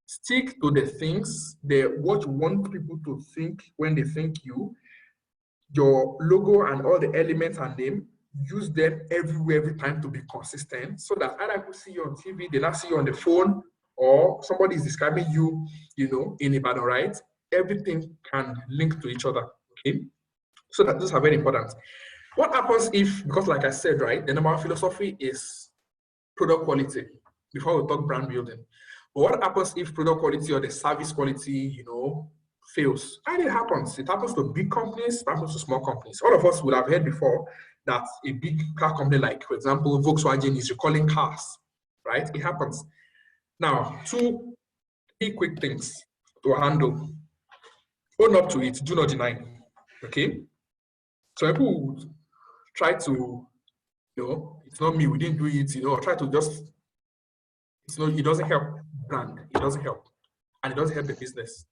B: Stick to the things, what you want people to think when they think you, your logo and all the elements and name. Use them everywhere, every time to be consistent, so that either people see you on TV, they not see you on the phone, or somebody is describing you, you know, in Ibadan, right? everything can link to each other. Okay, so that those are very important. What happens if, because like I said, right, the number one philosophy is product quality before we talk brand building. But what happens if product quality or the service quality, fails? And it happens. It happens to big companies, it happens to small companies. All of us would have heard before that a big car company like, for example, Volkswagen is recalling cars, right? It happens. Now, 2 quick things to handle. Own up to it, do not deny. Okay? So people would try to, it's not me, we didn't do it, or try to just, it doesn't help brand, it doesn't help. And it doesn't help the business.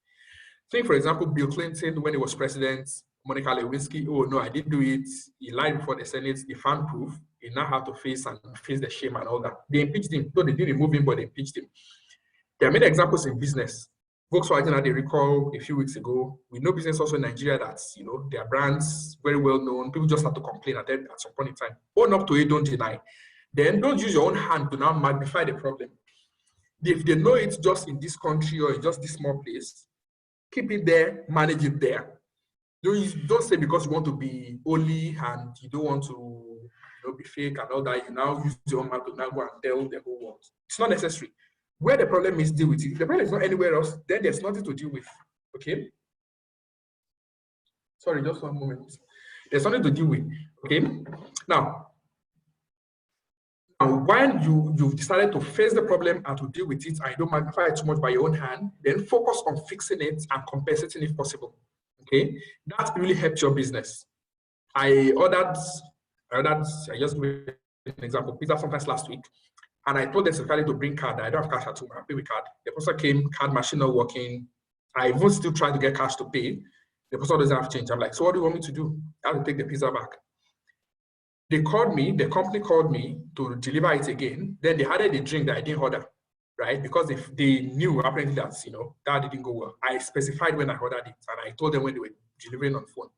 B: Think, for example, Bill Clinton, when he was president, Monica Lewinsky, oh no, I didn't do it. He lied before the Senate, he found proof. He now had to face the shame and all that. They impeached him. No, they didn't remove him, but they impeached him. There are many examples in business. Volkswagen had a recall a few weeks ago. We know business also in Nigeria that, their brands, very well known. People just have to complain at some point in time. Own up to it, don't deny. Then don't use your own hand to now magnify the problem. If they know it's just in this country or in just this small place, keep it there, manage it there. Don't say because you want to be holy and you don't want to be fake and all that, you now use your own mouth to now go and tell the whole world. It's not necessary. Where the problem is, deal with it. If the problem is not anywhere else, then there's nothing to deal with. Okay? Sorry, just one moment. There's nothing to deal with. Okay? Now when you've decided to face the problem and to deal with it, and you don't magnify it too much by your own hand, then focus on fixing it and compensating if possible. Okay? That really helps your business. I just made an example, pizza sometimes last week, and I told the secretary to bring card. I don't have cash at home, I pay with card. The person came, card machine not working. I even still trying to get cash to pay. The person doesn't have change. I'm like, so what do you want me to do? I have to take the pizza back. They called me, the company called me to deliver it again. Then they added a drink that I didn't order, right? Because they knew apparently that, that didn't go well. I specified when I ordered it, and I told them when they were delivering on phone.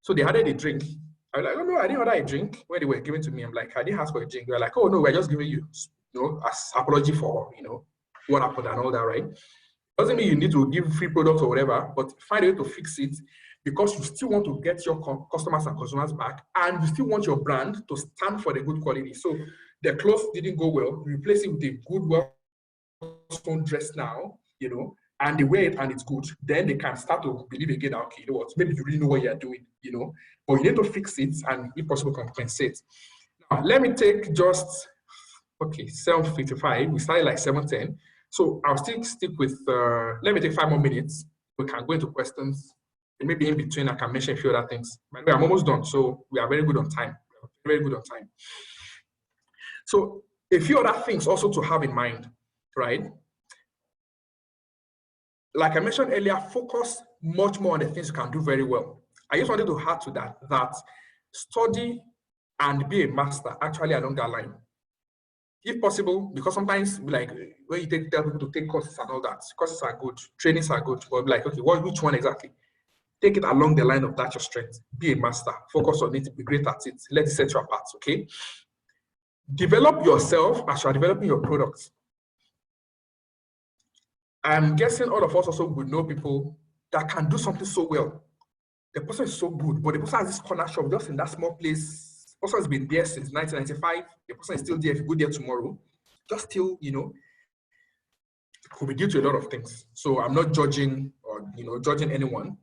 B: So they added a drink. I was like, oh no, I didn't order a drink. When they were giving to me, I'm like, I didn't ask for a drink. They're like, oh no, we're just giving you, as apology for, what happened and all that, right? Doesn't mean you need to give free products or whatever, but find a way to fix it, because you still want to get your customers and consumers back, and you still want your brand to stand for the good quality. So the clothes didn't go well, replace it with a good, well-sewn dress now, and they wear it and it's good. Then they can start to believe again, okay, you know what, maybe you really know what you're doing, but you need to fix it and if possible compensate. Now, let me take just, 7:55, we started like 7:10. So I'll still stick with, let me take 5 more minutes. We can go into questions. And maybe in between, I can mention a few other things. By the way, I'm almost done, so we are very good on time. Very good on time. So a few other things also to have in mind, right? Like I mentioned earlier, focus much more on the things you can do very well. I just wanted to add to that study and be a master actually along that line. If possible, because sometimes like when you tell people to take courses and all that, courses are good, trainings are good, but like, okay, which one exactly? Take it along the line of that your strength. Be a master, focus on it, be great at it, let it set you apart, okay? Develop yourself as you are developing your products. I'm guessing all of us also would know people that can do something so well. The person is so good, but the person has this corner shop just in that small place. The person has been there since 1995. The person is still there. If you go there tomorrow, just still, it could be due to a lot of things. So I'm not judging or, judging anyone.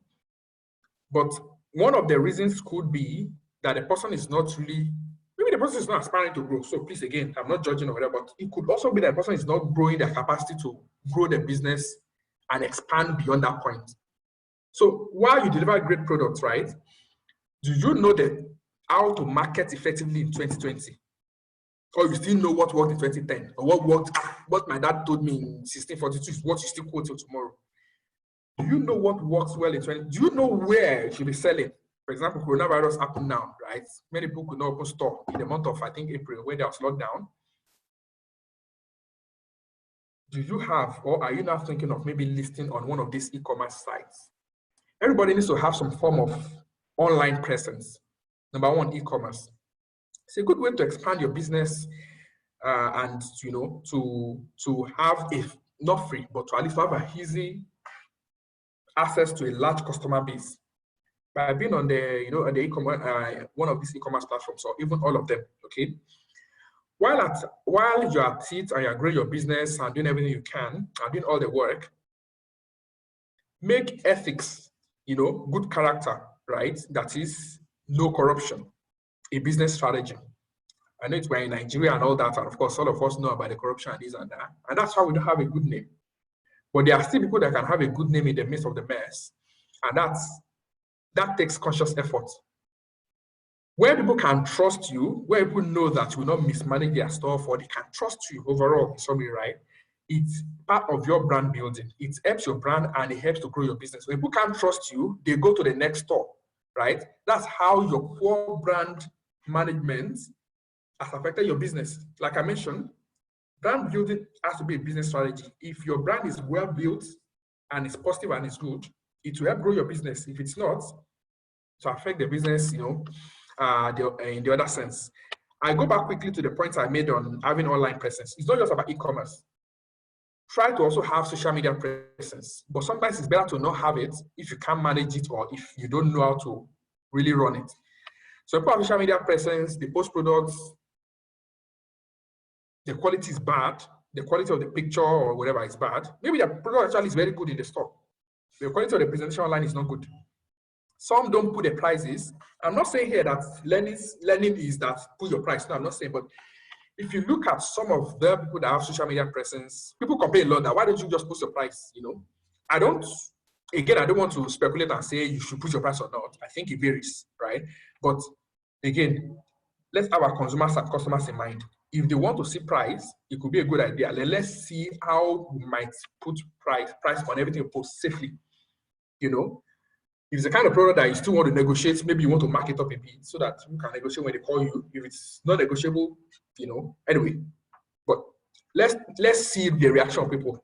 B: But one of the reasons could be that the person is not really, maybe the person is not aspiring to grow. So please, again, I'm not judging or whatever, but it could also be that the person is not growing their capacity to grow the business and expand beyond that point. So while you deliver great products, right, do you know how to market effectively in 2020? Or you still know what worked in 2010? Or what worked, what my dad told me in 1642 is what you still quote till tomorrow? Do you know what works well in 2020? Do you know where you should be selling? For example, coronavirus happened now, right? Many people could not open store in the month of, I think, April, when there was lockdown. Do you have, or are you now thinking of maybe listing on one of these e-commerce sites? Everybody needs to have some form of online presence. Number one, e-commerce. It's a good way to expand your business and, to have, if not free, but to at least have an easy access to a large customer base by being on the, on the e-commerce, one of these e-commerce platforms, or even all of them. Okay. While you're at it and you're growing your business and doing everything you can and doing all the work, make ethics, good character, right? That is no corruption, a business strategy. I know we're in Nigeria and all that, and of course, all of us know about the corruption and this and that, and that's why we don't have a good name. But there are still people that can have a good name in the midst of the mess, and that takes conscious effort. Where people can trust you, where people know that you will not mismanage their stuff, or they can trust you overall in summary, right? It's part of your brand building. It helps your brand and it helps to grow your business. When people can't trust you, they go to the next store, right? That's how your poor brand management has affected your business. Like I mentioned, brand building has to be a business strategy. If your brand is well built and it's positive and it's good, it will help grow your business. If it's not, to affect the business, in the other sense. I go back quickly to the point I made on having online presence. It's not just about e-commerce. Try to also have social media presence, but sometimes it's better to not have it if you can't manage it or if you don't know how to really run it. So people have social media presence, they post products, the quality is bad, the quality of the picture or whatever is bad. Maybe the product actually is very good in the store. The quality of the presentation online is not good. Some don't put the prices. I'm not saying here that learning is that put your price. No, I'm not saying, but if you look at some of the people that have social media presence, people complain a lot that why don't you just put your price, I don't want to speculate and say you should put your price or not. I think it varies, right? But again, let's have our consumers and customers in mind. If they want to see price, it could be a good idea. Then let's see how we might put price on everything you post safely, If it's the kind of product that you still want to negotiate, maybe you want to mark it up a bit so that you can negotiate when they call you. If it's not negotiable, anyway. But let's see the reaction of people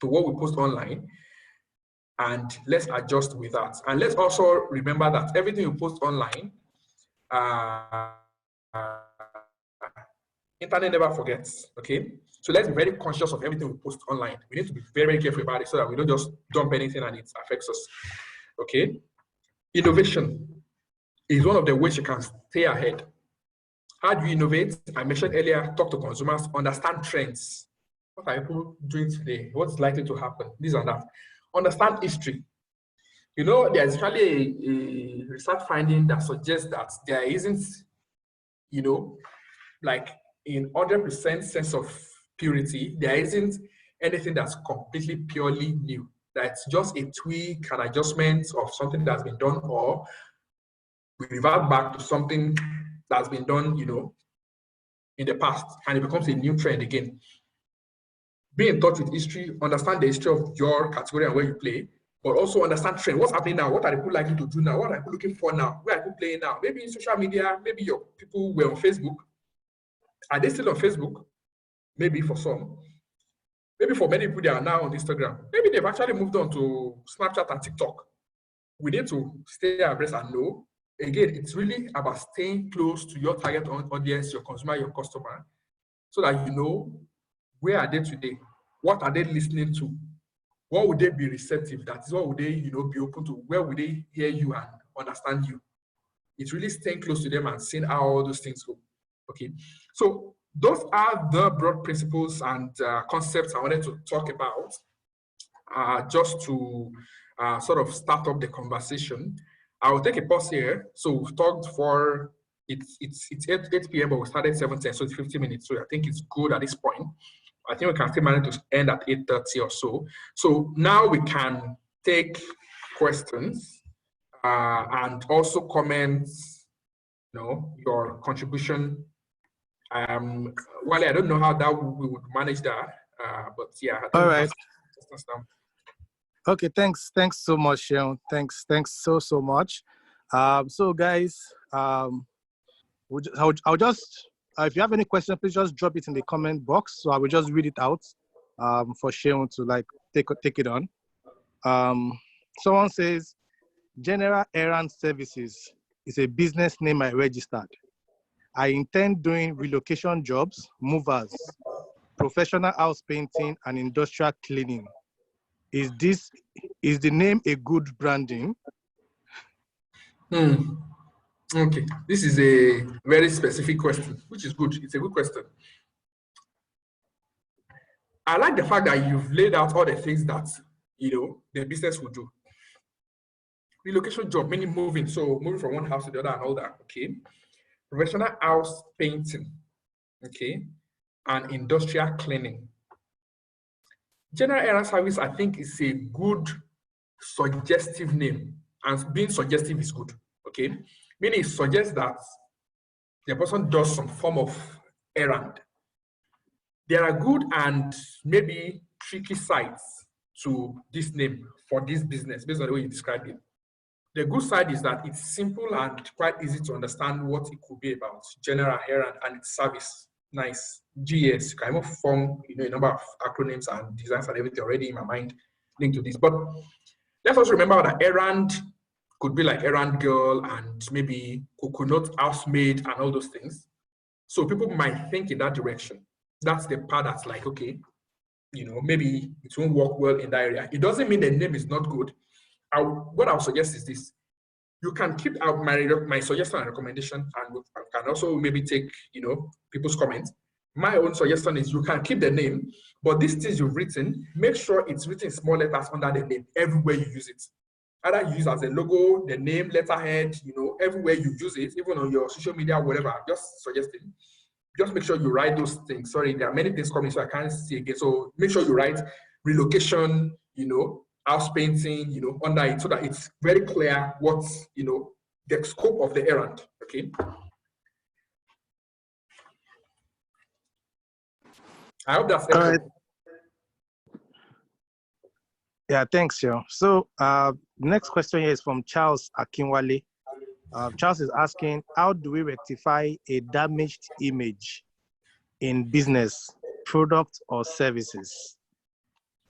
B: to what we post online, and let's adjust with that. And let's also remember that everything you post online, internet never forgets, okay? So let's be very conscious of everything we post online. We need to be very, very careful about it so that we don't just dump anything and it affects us, okay? Innovation is one of the ways you can stay ahead. How do you innovate? I mentioned earlier, talk to consumers, understand trends. What are people doing today? What's likely to happen? This and that. Understand history. There's actually a research finding that suggests that there isn't, like in 100% sense of purity, there isn't anything that's completely purely new. That's just a tweak, an adjustment of something that's been done, or we revert back to something that's been done, in the past, and it becomes a new trend again. Be in touch with history, understand the history of your category and where you play, but also understand trend. What's happening now? What are people likely to do now? What are people looking for now? Where are people playing now? Maybe in social media, maybe your people were on Facebook. Are they still on Facebook? Maybe for some. Maybe for many people, they are now on Instagram. Maybe they've actually moved on to Snapchat and TikTok. We need to stay abreast and know. Again, it's really about staying close to your target audience, your consumer, your customer, so that you know where are they today? What are they listening to? What would they be receptive? That is, what would they, be open to? Where would they hear you and understand you? It's really staying close to them and seeing how all those things go. Okay, so those are the broad principles and concepts I wanted to talk about, just to sort of start up the conversation. I will take a pause here. So we've talked for it's 8 p.m. but we started 7:10, so it's 50 minutes. So I think it's good at this point. I think we can still manage to end at 8:30 or so. So now we can take questions and also comments. Your contribution. Well, I don't know how that we would manage that, but yeah.
A: All right. Okay, thanks so much, Seun. Thanks so much. So guys, I'll just if you have any questions, please just drop it in the comment box. So I will just read it out for Seun to take it on. Someone says, General Errand Services is a business name I registered. I intend doing relocation jobs, movers, professional house painting, and industrial cleaning. is the name a good branding?
B: Okay, this is a very specific question, which is good. It's a good question. I like the fact that you've laid out all the things that the business will do. Relocation job, meaning moving, so moving from one house to the other and all that. Okay, professional house painting. Okay, and industrial cleaning. General errand service, I think, is a good suggestive name, and being suggestive is good. Okay, meaning it suggests that the person does some form of errand. There are good and maybe tricky sides to this name for this business based on the way you described it. The good side is that it's simple and quite easy to understand what it could be about. General errand and its service. Nice. GS. You can even form a number of acronyms and designs and everything already in my mind linked to this. But let's also remember that errand could be like errand girl and maybe coconut housemaid and all those things. So people might think in that direction. That's the part that's like, okay, maybe it won't work well in that area. It doesn't mean the name is not good. What I would suggest is this. You can keep out my suggestion and recommendation, and we can also maybe take, people's comments. My own suggestion is you can keep the name, but these things you've written, make sure it's written in small letters under the name everywhere you use it. Either you use as a logo, the name, letterhead, everywhere you use it, even on your social media, whatever, just suggesting. Just make sure you write those things. Sorry, there are many things coming, so I can't see again. So make sure you write relocation, house painting, under it, so that it's very clear what's, the scope of the errand. Okay. I hope that's
A: all right. Yeah, thanks, Seun. So next question here is from Charles Akinwale. Charles is asking, how do we rectify a damaged image in business, product, or services?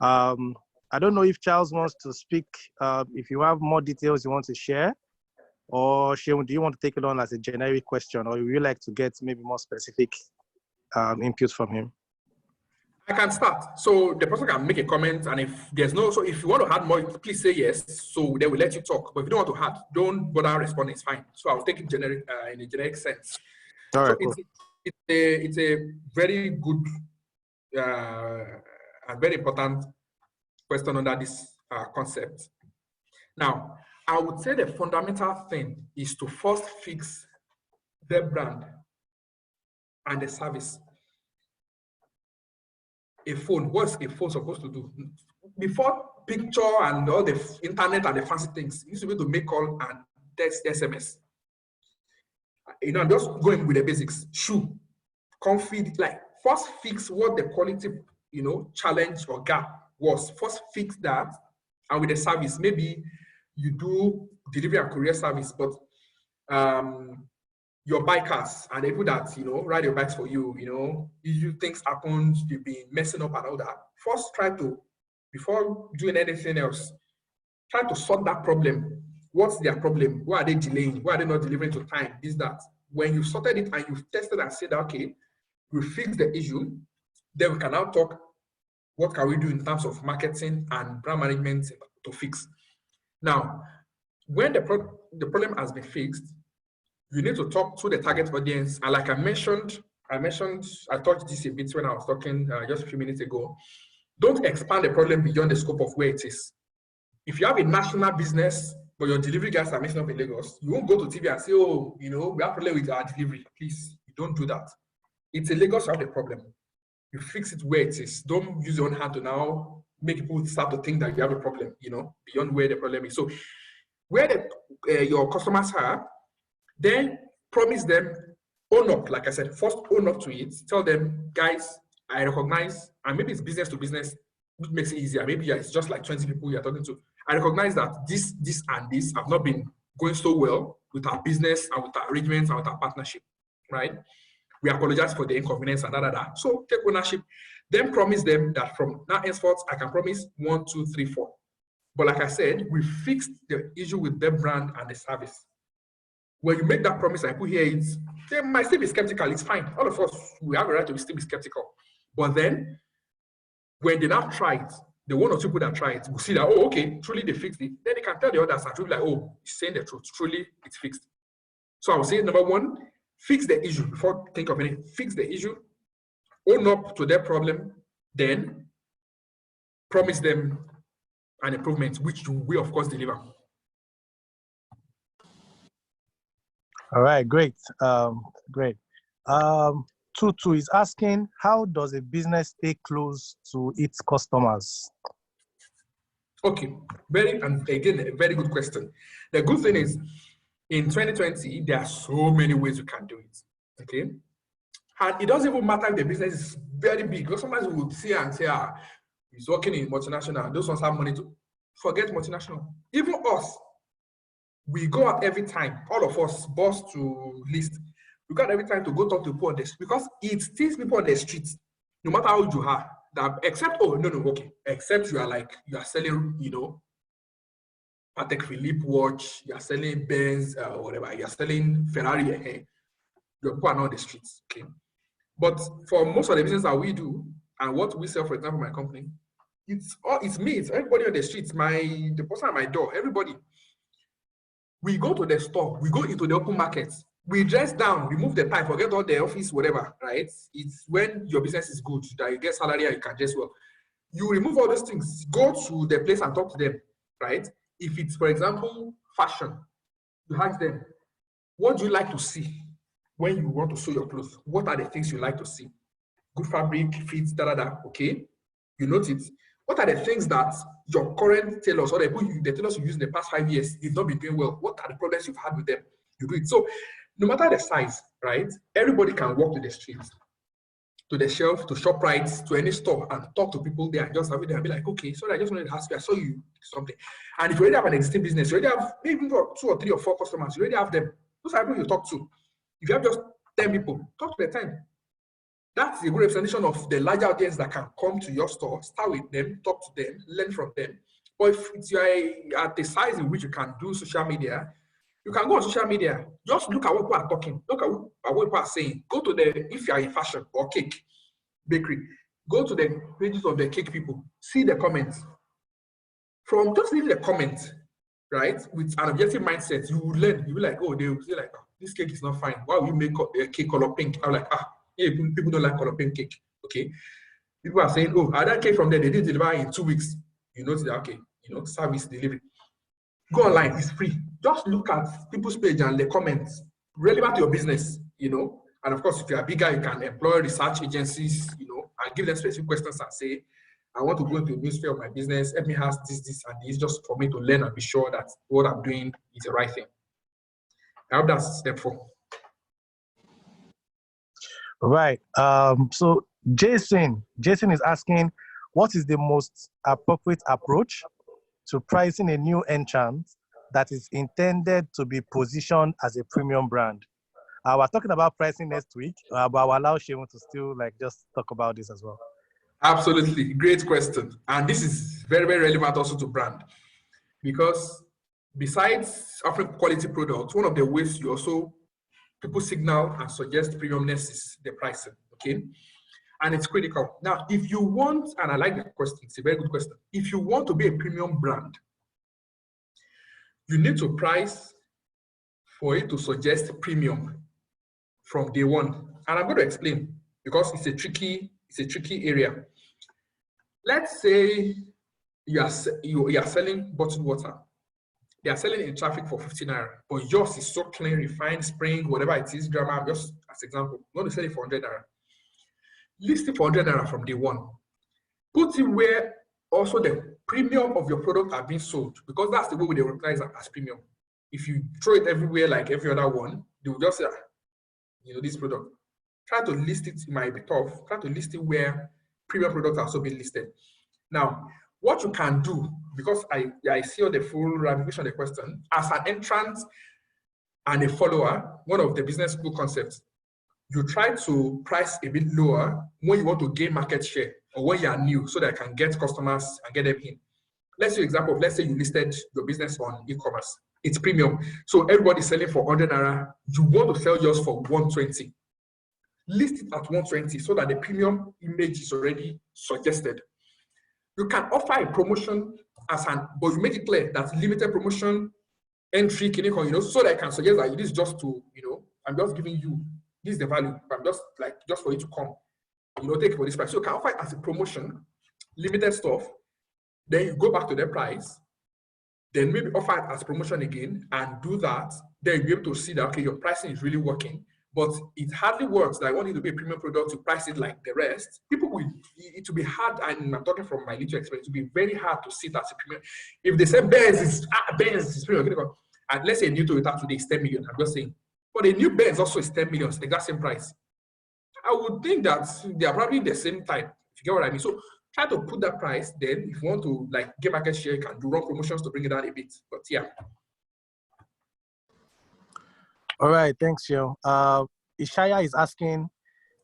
A: I don't know if Charles wants to speak. If you have more details you want to share, or Seun, do you want to take it on as a generic question, or would you like to get maybe more specific input from him?
B: I can start. So the person can make a comment, and if there's so if you want to add more, please say yes. So they will let you talk. But if you don't want to add, don't bother responding. It's fine. So I'll take it generic in a generic sense.
A: All right,
B: so
A: cool.
B: it's a very good and very important question under this concept. Now, I would say the fundamental thing is to first fix the brand and the service. A phone, what's a phone supposed to do? Before picture and all the internet and the fancy things, you used to be able to make call and text SMS. I'm just going with the basics. Shoe, comfy, like first fix what the quality, challenge or gap was. First fix that, and with the service, maybe you do delivery and courier service, but your bikers and the people that ride your bikes for you, things happen, you've been messing up and all that. First, try to, before doing anything else, try to solve that problem. What's their problem? Why are they delaying? Why are they not delivering to time? This, that. When you've sorted it and you've tested and said, okay, we fix the issue, then we can now talk, what can we do in terms of marketing and brand management to fix? Now, when the problem has been fixed, you need to talk to the target audience. And like I touched this a bit when I was talking just a few minutes ago. Don't expand the problem beyond the scope of where it is. If you have a national business, but your delivery guys are messing up in Lagos, you won't go to TV and say, oh, we have a problem with our delivery. Please, you don't do that. It's in Lagos, you have the problem. You fix it where it is. Don't use your own hand to now make people start to think that you have a problem, beyond where the problem is. So where your customers are, then promise them, own up. Like I said, first own up to it. Tell them, guys, I recognize, and maybe it's business to business, which makes it easier. Maybe it's just like 20 people you're talking to. I recognize that this, and this have not been going so well with our business and with our arrangements and with our partnership, right? We apologize for the inconvenience and that. So take ownership. Then promise them that from now henceforth, I can promise 1, 2, 3, 4. But like I said, we fixed the issue with the brand and the service. When you make that promise and people hear it, they might still be skeptical. It's fine. All of us, we have a right to still be skeptical. But then, when they now try it, the one or two people that try it will see that, oh, okay, truly they fixed it. Then they can tell the others and truly like, oh, it's saying the truth. Truly, it's fixed. So I would say, number one, fix the issue before think of anything. Fix the issue, own up to their problem, then promise them an improvement, which you will, of course, deliver.
A: All right, great. Great. Tutu is asking, how does a business stay close to its customers?
B: Okay, again, a very good question. The good thing is, in 2020, there are so many ways you can do it. Okay, and it doesn't even matter if the business is very big. Because sometimes we would see and say, he's working in multinational. Those ones have money to forget multinational. Even us, we go out every time. All of us, boss to list, we go out every time to go talk to people on the street because it steals people on the streets, no matter how you are. That except except you are selling, Patek Philippe watch, you are selling Benz, whatever, you are selling Ferrari, your people are not on the streets, okay? But for most of the business that we do, and what we sell, for example, my company, it's me, it's everybody on the streets, the person at my door, everybody. We go to the store, we go into the open market, we dress down, remove the tie, forget all the office, whatever, right? It's when your business is good that you get salary and you can dress well. You remove all those things, go to the place and talk to them, right? If it's, for example, fashion, you ask them, what do you like to see when you want to sew your clothes? What are the things you like to see? Good fabric, fits, okay? You note it. What are the things that your current tailors or the tailors you use in the past 5 years did not be doing well? What are the problems you've had with them? You do it. So no matter the size, right? Everybody can walk to the streets, to the shelf, to ShopRite, to any store and talk to people there and just have it there and be like, okay, sorry, I just wanted to ask you, I saw you something. And if you already have an existing business, you already have maybe 2 or 3 or 4 customers, you already have them. Those are people you talk to. If you have just 10 people, talk to the 10. That's a good representation of the larger audience that can come to your store, start with them, talk to them, learn from them. Or if you're at the size in which you can do social media, you can go on social media, just look at what people are talking, look at what people are saying. Go to if you are in fashion or cake, bakery, go to the pages of the cake people, see the comments. From just reading the comments, right, with an objective mindset, you will learn. You will like, oh, they will say like, oh, this cake is not fine. Why will you make a cake color pink? I'm like, people don't like color pink cake. Okay. People are saying, oh, I that cake from there, they did deliver in 2 weeks. You notice that, okay, service delivery. Go online, it's free. Just look at people's page and the comments relevant to your business, And of course, if you are bigger, you can employ research agencies, and give them specific questions and say, I want to go into the sphere of my business. Let me ask this, and this, just for me to learn and be sure that what I'm doing is the right thing. I hope that's helpful.
A: Right. So Jason is asking, what is the most appropriate approach to pricing a new entrant that is intended to be positioned as a premium brand? We're talking about pricing next week, but I'll allow Seun to still just talk about this as well.
B: Absolutely, great question. And this is very, very relevant also to brand, because besides offering quality products, one of the ways people signal and suggest premiumness is the pricing, okay? And it's critical. Now, if you want, and I like the question, it's a very good question. If you want to be a premium brand, you need to price for it to suggest premium from day one. And I'm going to explain, because it's a tricky area. Let's say you are selling bottled water. They are selling in traffic for 50 naira, but yours is so clean, refined, spring, whatever it is, drama, just as example. You want to sell it for 100 naira. List it for 100 naira from day one. Put it where also the premium of your product are being sold, because that's the way they recognize it as premium. If you throw it everywhere like every other one, they will just say, this product. Try to list it might be tough. Try to list it where premium products are also being listed. Now, what you can do, because I see the full ramification of the question, as an entrant and a follower, one of the business school concepts, you try to price a bit lower when you want to gain market share or when you are new, so that I can get customers and get them in. Let's say example, let's say you listed your business on e-commerce. It's premium. So everybody's selling for 100 naira. You want to sell yours for 120. List it at 120 so that the premium image is already suggested. You can offer a promotion but you make it clear that limited promotion entry, so that I can suggest that this is just to, I'm just giving you, this is the value. I'm just for you to come, take it for this price. So you can offer it as a promotion, limited stuff. Then you go back to the price. Then maybe offer it as promotion again and do that. Then you'll be able to see that, okay, your pricing is really working. But it hardly works that I want it to be a premium product to price it like the rest. It will be hard, and I'm talking from my little experience, it will be very hard to see that as a premium. If they say Benz is premium, and let's say a new Toyota today is 10 million, I'm just saying. But a new Benz also is 10 million, it's the exact same price. I would think that they are probably the same type, if you get what I mean. So try to put that price, then if you want to get market share, you can do run promotions to bring it down a bit. But yeah.
A: All right, thanks, Seun. Ishaya is asking,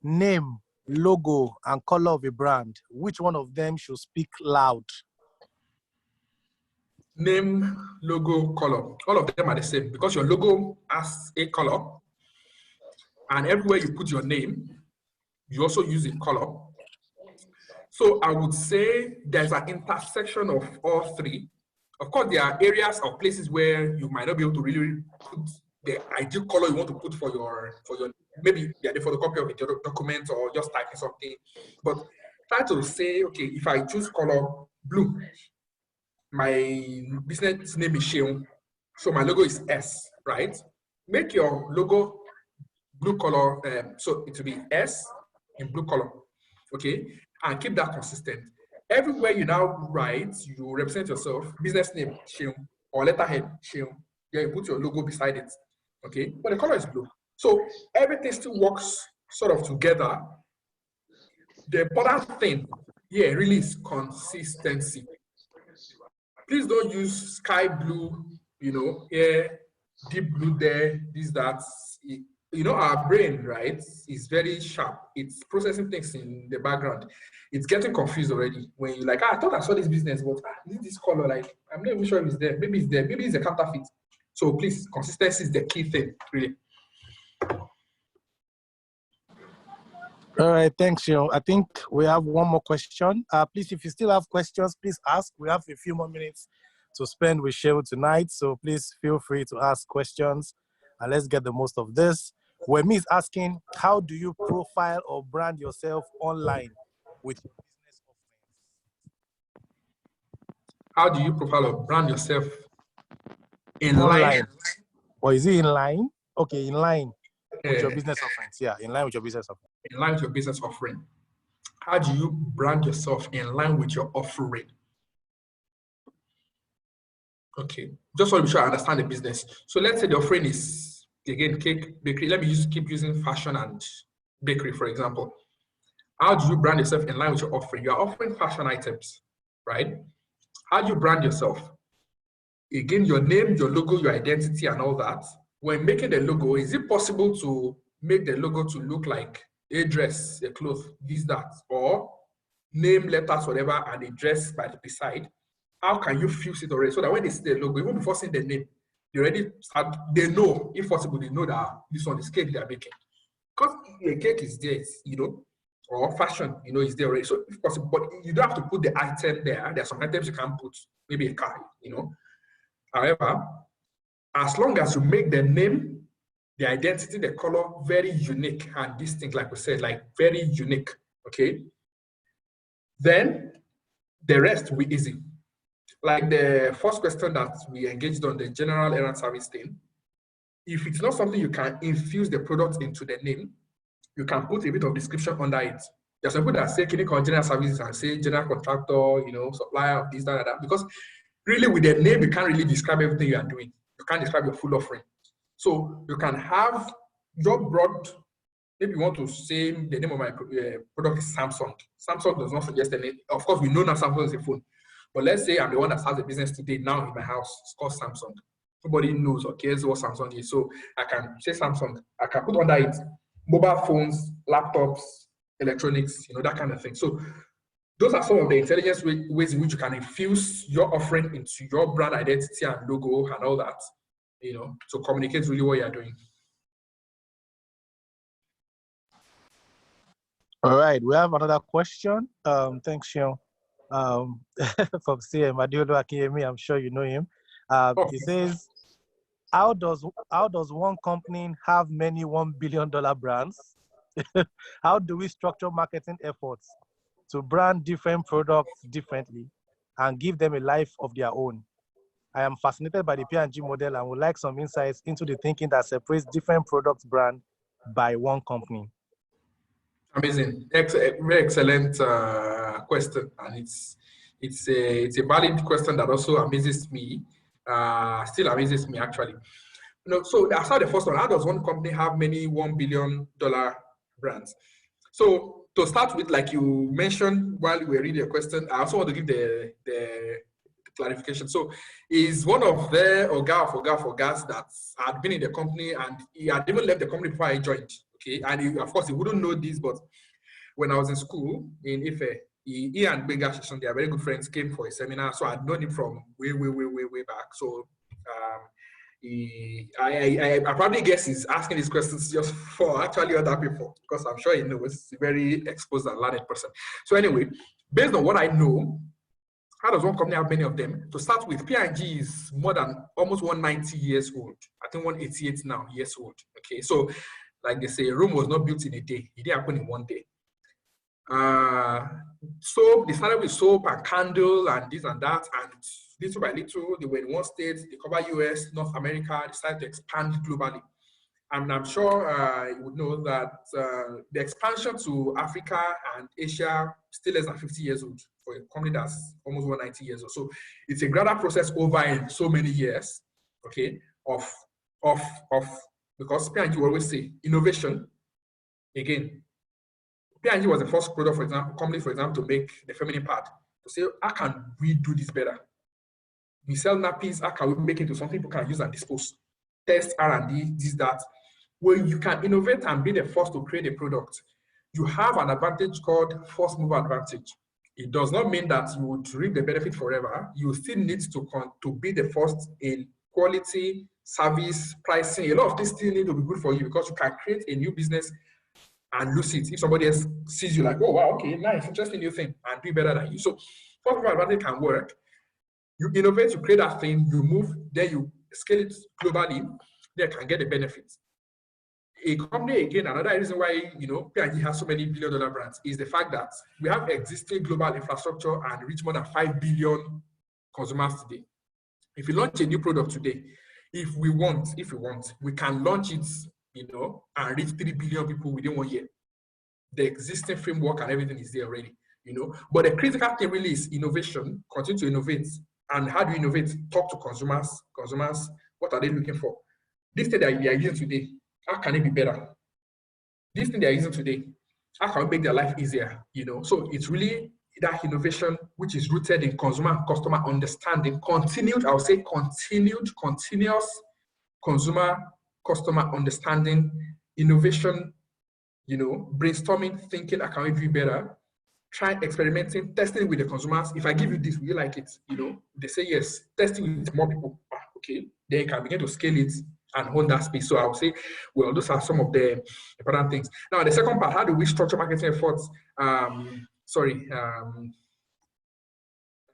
A: name, logo, and color of a brand. Which one of them should speak loud?
B: Name, logo, color. All of them are the same because your logo has a color, and everywhere you put your name, you also use a color. So I would say there's an intersection of all three. Of course, there are areas or places where you might not be able to really put the ideal color you want to put for your maybe the photocopy of a document or just typing something. But try to say, okay, if I choose color blue, my business name is Seun, so my logo is S, right? Make your logo blue color, so it will be S in blue color, okay? And keep that consistent. Everywhere you now write, you represent yourself, business name, Seun, or letterhead, Seun. Yeah, you put your logo beside it, okay? But the color is blue. So everything still works sort of together. The important thing here really is consistency. Please don't use sky blue, here, deep blue there, this, that. Our brain, right, is very sharp. It's processing things in the background. It's getting confused already. When you're like, I thought I saw this business, but this color, I'm not even sure if it's there. Maybe it's there. Maybe it's a counterfeit. So please, consistency is the key thing, really.
A: All right, thanks, Seun. I think we have one more question. Please, if you still have questions, please ask. We have a few more minutes to spend with Seun tonight, so please feel free to ask questions, and let's get the most of this. Wemi is asking, how do you profile or brand yourself online with your business offerings?
B: How do you profile or brand yourself in
A: Online.
B: line?
A: Or is it in line? Okay, in line with your business offerings. Yeah, in line with your business offerings.
B: In line with your business offering. How do you brand yourself in line with your offering? Okay, just want to be sure I understand the business. So let's say the offering is, again, cake, bakery. Let me keep using fashion and bakery, for example. How do you brand yourself in line with your offering? You are offering fashion items, right? How do you brand yourself? Again, your name, your logo, your identity, and all that. When making the logo, is it possible to make the logo to look like a dress, a cloth, this, that, or name, letters, whatever, and a dress by the beside? How can you fuse it already so that when they see the logo, even before seeing the name, they know, if possible, they know that this one is cake they are making. Because the cake is there, or fashion, is there already. So if possible, but you don't have to put the item there. There are some items you can put, maybe a car, However, as long as you make the name, the identity, the color very unique and distinct, like we said, like very unique, okay? Then the rest will be easy. Like the first question that we engaged on, the general errand service thing, if it's not something you can infuse the product into the name, you can put a bit of description under it. There's some people that say clinical general services and say general contractor, supplier of this, that, because really with the name, you can't really describe everything you are doing. You can't describe your full offering. So you can have your broad, maybe you want to say the name of my product is Samsung. Samsung does not suggest any, of course, we know now Samsung is a phone. But let's say I'm the one that has a business today now in my house. It's called Samsung. Nobody knows or cares what Samsung is. So I can say Samsung. I can put under it mobile phones, laptops, electronics, that kind of thing. So those are some of the intelligence ways in which you can infuse your offering into your brand identity and logo and all that, to communicate really what you're doing.
A: All right, we have another question. Thanks, Seun. from CM Adiolo Akiyemi. I'm sure you know him. He says, how does one company have many $1 billion brands? How do we structure marketing efforts to brand different products differently and give them a life of their own? I am fascinated by the P&G model and would like some insights into the thinking that separates different products brand by one company.
B: Amazing, very excellent question, and it's a valid question that also amazes me. Still amazes me actually. So I saw the first one. How does one company have many $1 billion brands? So to start with, like you mentioned while we were reading your question, I also want to give the clarification. So is one of the Ogas that had been in the company and he had even left the company before I joined. Okay, and of course he wouldn't know this, but when I was in school in Ife, he and Benga Shishon, they are very good friends, came for a seminar. So I'd known him from way back. So I probably guess he's asking these questions just for actually other people, because I'm sure he knows he's a very exposed and learned person. So anyway, based on what I know, how does one company have many of them? To start with, P&G is more than almost 190 years old. I think 188 now years old. Okay, so like they say, Rome was not built in a day. It didn't happen in one day. So they started with soap and candle and this and that, and little by little, they were in one state, they cover US, North America, they started to expand globally. And I'm sure you would know that the expansion to Africa and Asia still less than 50 years old for a company that's almost 190 years old. So it's a gradual process over in so many years, okay, because P&G will always say innovation. Again, P&G was the first product, for example, company, for example, to make the feminine pad. To say, how can we do this better? We sell nappies, how can we make it into something people can use and dispose? Test, R&D, this, that. When you can innovate and be the first to create a product, you have an advantage called first mover advantage. It does not mean that you would reap the benefit forever. You still need to be the first in quality, service, pricing. A lot of things still need to be good for you, because you can create a new business and lose it if somebody else sees you like, oh wow, okay, nice, interesting new thing, and do better than you. So first mover advantage can work. You innovate, you create that thing, you move, then you scale it globally, they can get the benefits. A company, again, another reason why P&G has so many billion-dollar brands is the fact that we have existing global infrastructure and reach more than 5 billion consumers today. If you launch a new product today, if we want, we can launch it, and reach 3 billion people within 1 year. The existing framework and everything is there already, But the critical thing really is innovation, continue to innovate. And how do you innovate? Talk to consumers. Consumers, what are they looking for? This thing that they are using today, how can it be better? This thing they are using today, how can we make their life easier? So it's really that innovation which is rooted in consumer and customer understanding, continuous consumer customer understanding, innovation, brainstorming, thinking, how can we do better? Try experimenting, testing with the consumers. If I give you this, will you like it? They say yes. Testing with more people. Okay, then you can begin to scale it and hold that space. So I would say, well, those are some of the important things. Now, the second part, how do we structure marketing efforts? Let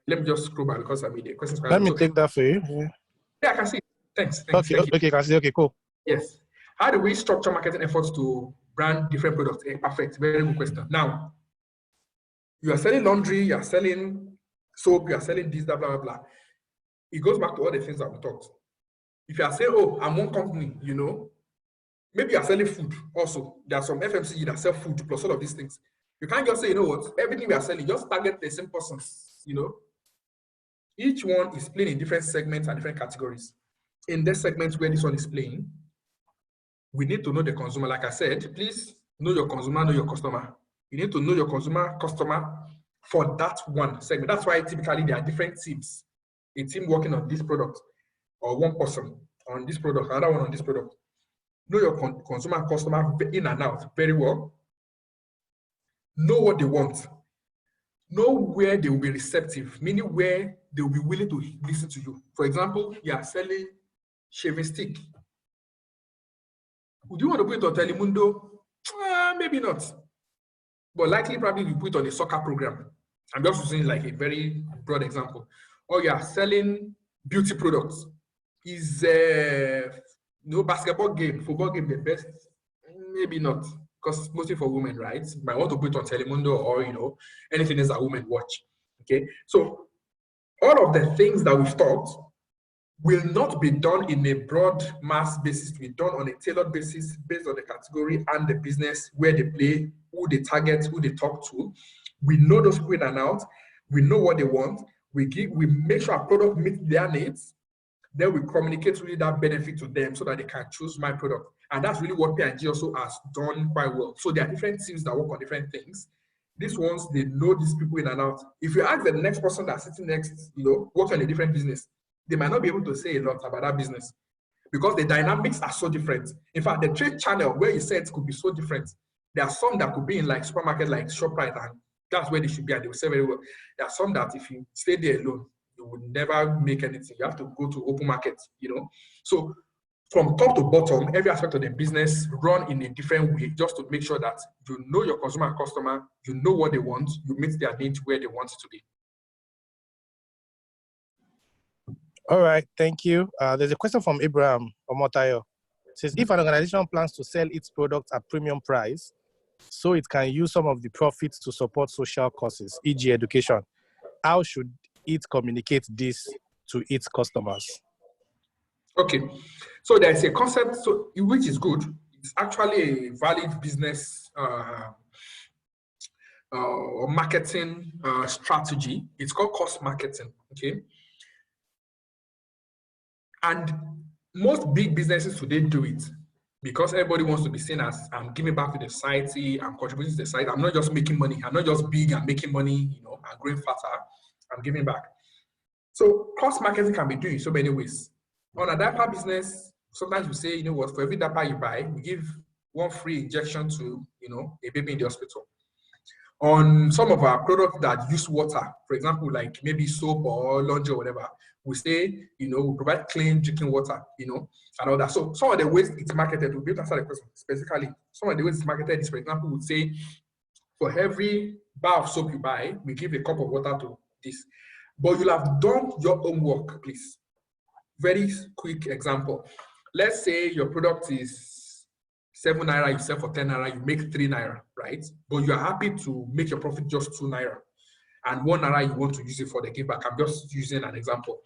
B: me just scroll back because I mean the questions.
A: Let me take that for you.
B: Yeah, I can see. Thanks.
A: Okay, can see. Okay, cool.
B: Yes. How do we structure marketing efforts to brand different products? Perfect. Very good question. Now, you are selling laundry, you are selling soap, you are selling this, blah, blah, blah. It goes back to all the things that we talked. If you are saying, oh, I'm one company, maybe you are selling food also. There are some FMCG that sell food plus all of these things. You can't just say, you know what, everything we are selling, just target the same persons, Each one is playing in different segments and different categories. In the segments where this one is playing, we need to know the consumer. Like I said, please know your consumer, know your customer. You need to know your customer for that one segment. That's why typically there are different teams. A team working on this product, or one person on this product, another one on this product. Know your consumer, customer in and out very well. Know what they want. Know where they will be receptive, meaning where they will be willing to listen to you. For example, you are selling shaving stick. Would you want to put it on Telemundo? Maybe not. But likely, probably you put it on a soccer program. I'm just using like a very broad example. Or you are selling beauty products. Is basketball game, football game the best? Maybe not, because mostly for women, right? You might want to put it on Telemundo or anything else that women watch. Okay, so all of the things that we've talked will not be done in a broad mass basis. Will be done on a tailored basis based on the category and the business where they play, who they target, who they talk to. We know those people in and out. We know what they want. We make sure our product meets their needs. Then we communicate really that benefit to them so that they can choose my product. And that's really what P&G also has done quite well. So there are different teams that work on different things. These ones, they know these people in and out. If you ask the next person that's sitting next, works on a different business, they might not be able to say a lot about that business because the dynamics are so different. In fact, the trade channel where you said could be so different. There are some that could be in like supermarket, like ShopRite, and that's where they should be, and they will sell very well. There are some that if you stay there alone, you will never make anything. You have to go to open market, So from top to bottom, every aspect of the business run in a different way, just to make sure that you know your consumer and customer, you know what they want, you meet their needs where they want it to be.
A: All right, thank you. There's a question from Abraham Omotayo. It says, if an organization plans to sell its product at premium price, so it can use some of the profits to support social causes, e.g. education, how should it communicate this to its customers?
B: Okay, so there's a concept which is good. It's actually a valid business or marketing strategy. It's called cost marketing, okay? And most big businesses today do it because everybody wants to be seen as I'm giving back to the society, I'm contributing to the society. I'm not just making money. I'm not just big and making money, I'm growing faster. I'm giving back. So cost marketing can be done in so many ways. On a diaper business, sometimes we say, for every diaper you buy, we give one free injection to, a baby in the hospital. On some of our products that use water, for example, like maybe soap or laundry or whatever, we say, we provide clean drinking water, and all that. So some of the ways it's marketed, we'll be able to answer the question specifically. Some of the ways it's marketed is, for example, we'd say, for every bar of soap you buy, we give a cup of water to this. But you'll have done your homework, please. Very quick example. Let's say your product is 7 naira, you sell for 10 naira, you make 3 naira, right? But you're happy to make your profit just 2 naira. And 1 naira you want to use it for the give back. I'm just using an example.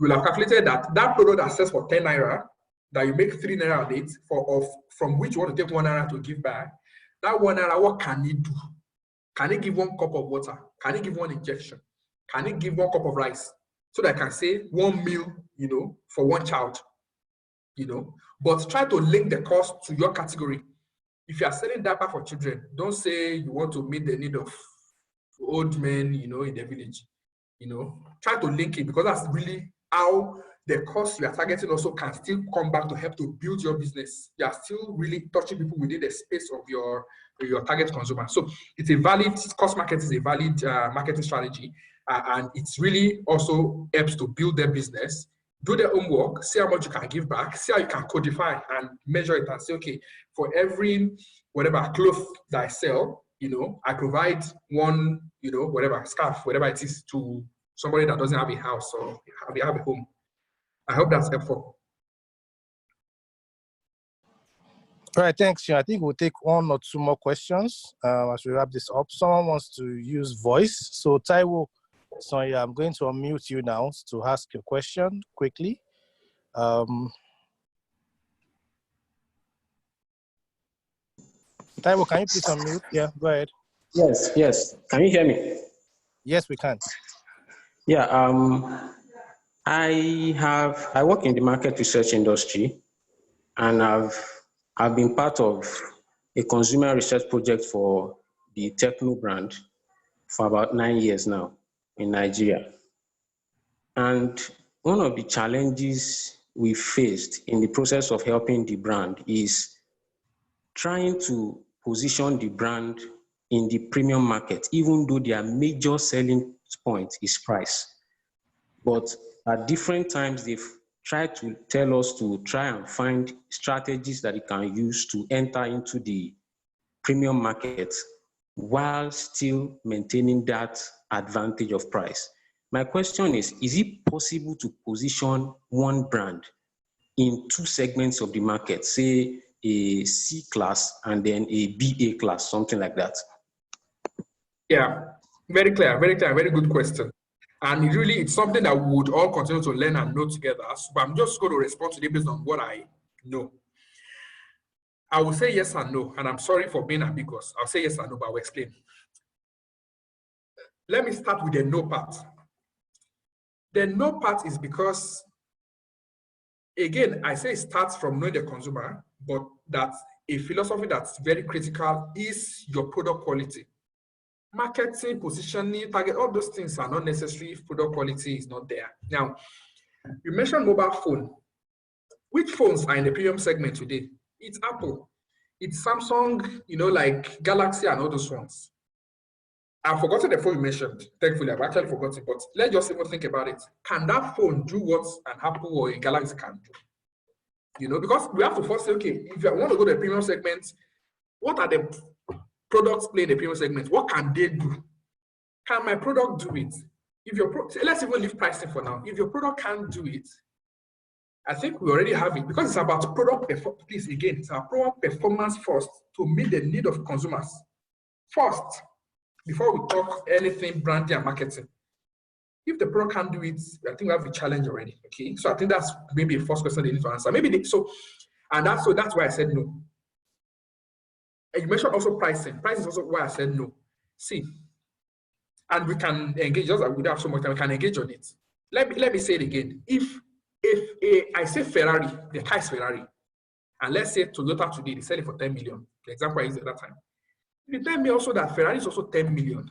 B: You'll have calculated that product that sells for 10 naira, that you make 3 naira on it, from which you want to take 1 naira to give back, that 1 naira, what can it do? Can it give 1 cup of water? Can it give 1 injection? Can it give 1 cup of rice? So that I can say 1 meal, for 1 child, But try to link the cost to your category. If you are selling diaper for children, don't say you want to meet the need of old men, in the village. Try to link it because that's really how the cost you are targeting also can still come back to help to build your business. You are still really touching people within the space of your target consumer. So it's a valid cost market is a valid marketing strategy, and it's really also helps to build their business. Do their homework, see how much you can give back, see how you can codify and measure it and say, okay, for every whatever cloth that I sell, I provide 1, whatever scarf, whatever it is to somebody that doesn't have a house or have a home. I hope that's helpful.
A: All right, thanks, Seun. I think we'll take 1 or 2 more questions as we wrap this up. Someone wants to use voice. So Taiwo, Sonia, I'm going to unmute you now to ask your question quickly. Taiwo, can you please unmute? Yeah, go ahead.
J: Yes. Can you hear me?
A: Yes, we can.
J: Yeah, I work in the market research industry, and I've been part of a consumer research project for the Techno brand for about 9 years now in Nigeria. And one of the challenges we faced in the process of helping the brand is trying to position the brand in the premium market, even though their major selling point is price. But at different times, they've tried to tell us to try and find strategies that we can use to enter into the premium market. while still maintaining that advantage of price. My question is it possible to position one brand in two segments of the market, say a C class and then a BA class, something like that?
B: Yeah, very clear, very good question. And really, it's something that we would all continue to learn and know together. But I'm just going to respond today based on what I know. I will say yes and no, and I'm sorry for being ambiguous. I'll say yes and no, but I'll explain. Let me start with the no part. The no part is because, again, I say it starts from knowing the consumer, but that a philosophy that's very critical is your product quality. Marketing, positioning, target, all those things are not necessary if product quality is not there. Now, you mentioned mobile phone. Which phones are in the premium segment today? It's Apple. It's Samsung, like Galaxy and all those ones. I've forgotten the phone you mentioned. Thankfully, I've actually forgotten, but let's just even think about it. Can that phone do what an Apple or a Galaxy can do? Because we have to first say, okay, if I want to go to the premium segment, what are the products playing the premium segment? What can they do? Can my product do it? Let's even leave pricing for now. If your product can't do it, I think we already have it, because it's about product performance. Please, again, it's our product performance first to meet the need of consumers first, before we talk anything branding and marketing. If the product can't do it, I think we have a challenge already. Okay, so I think that's maybe a first question they need to answer. That's why I said no. And you mentioned also pricing. Price is also why I said no. See, and we can engage. Just like we don't have so much time, we can engage on it. Let me say it again. If I say Ferrari, the car is Ferrari, and let's say Toyota today, they sell it for 10 million. The example I used at that time. They tell me also that Ferrari is also 10 million,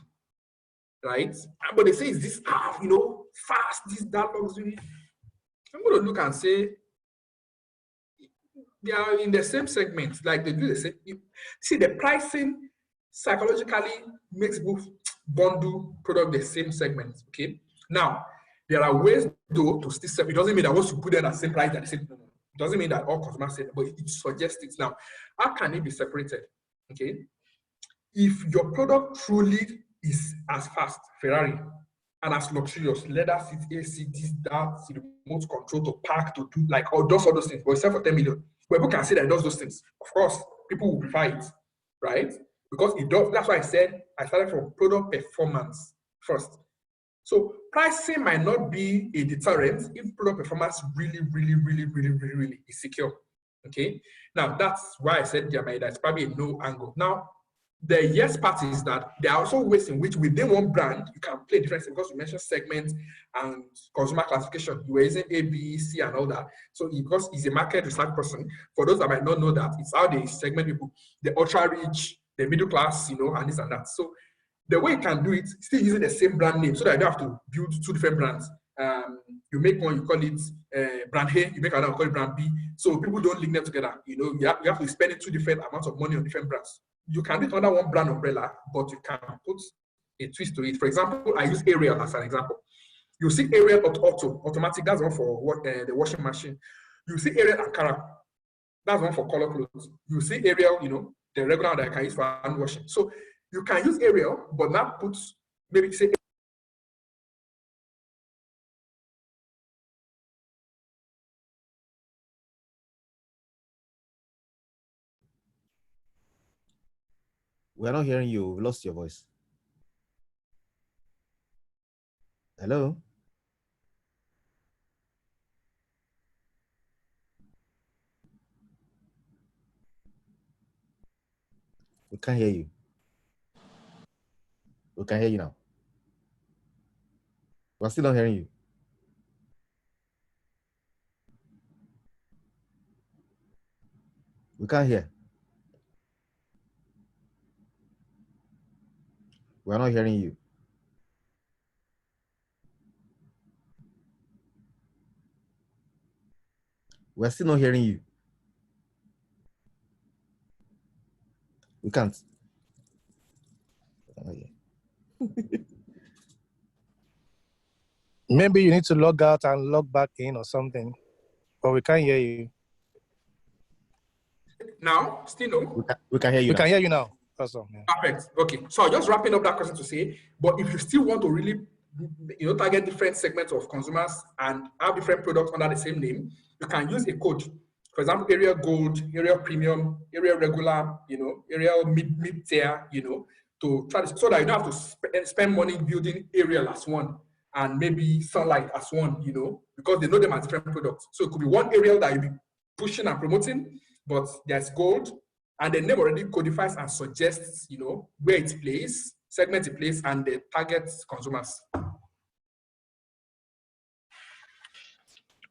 B: right? But they say, is this fast, this, that luxury? I'm going to look and say, they are in the same segment, like they do the same. See, the pricing psychologically makes both bundle product the same segment, okay? Now, there are ways, though, to still separate. It doesn't mean that once you put them at the same price, at the same, it doesn't mean that all customers say that, but it suggests it. Now, how can it be separated, okay? If your product truly is as fast, Ferrari, and as luxurious, leather seats, AC, this, that, remote control to park, to do like all those things, but it's sell for 10 million. But people can say that it does those things. Of course, people will prefer it, right? Because it does. That's why I said I started from product performance first. So pricing might not be a deterrent if product performance really is secure. Okay. Now that's why I said there's probably a no angle. Now, the yes part is that there are also ways in which within one brand you can play different, because you mentioned segment and consumer classification. You were using A, B, C, and all that. So because he's a market research person, for those that might not know that, it's how they segment people, the ultra rich, the middle class, and this and that. So the way you can do it, still using the same brand name, so that you don't have to build two different brands. You make one, you call it brand A, you make another, call it brand B. So people don't link them together. You have to spend two different amounts of money on different brands. You can do it under one brand umbrella, but you can put a twist to it. For example, I use Ariel as an example. You see Ariel automatic, that's one for the washing machine. You see Ariel Ankara, that's one for color clothes. You see Ariel, the regular that I can use for hand washing. So you can use Ariel, but not put, maybe say,
I: We're not hearing you. We've lost your voice. Hello? We can't hear you. We can hear you now. We're still not hearing you. We can't hear. We're not hearing you. We're still not hearing you. We can't. Oh, yeah.
A: Maybe you need to log out and log back in or something, but we can't hear you.
B: Now, still no?
I: We can hear you
A: We
I: now.
A: can hear you now. Professor. Yeah.
B: Perfect. Okay. So just wrapping up that question to say, but if you still want to really, target different segments of consumers and have different products under the same name, you can use a code. For example, area gold, area premium, area regular, area mid tier, to try to, so that you don't have to spend money building Ariel as one and maybe Sunlight as one, because they know them as different products. So it could be one Ariel that you'll be pushing and promoting, but there's gold, and the name already codifies and suggests, where it plays, segment it plays, and the target consumers.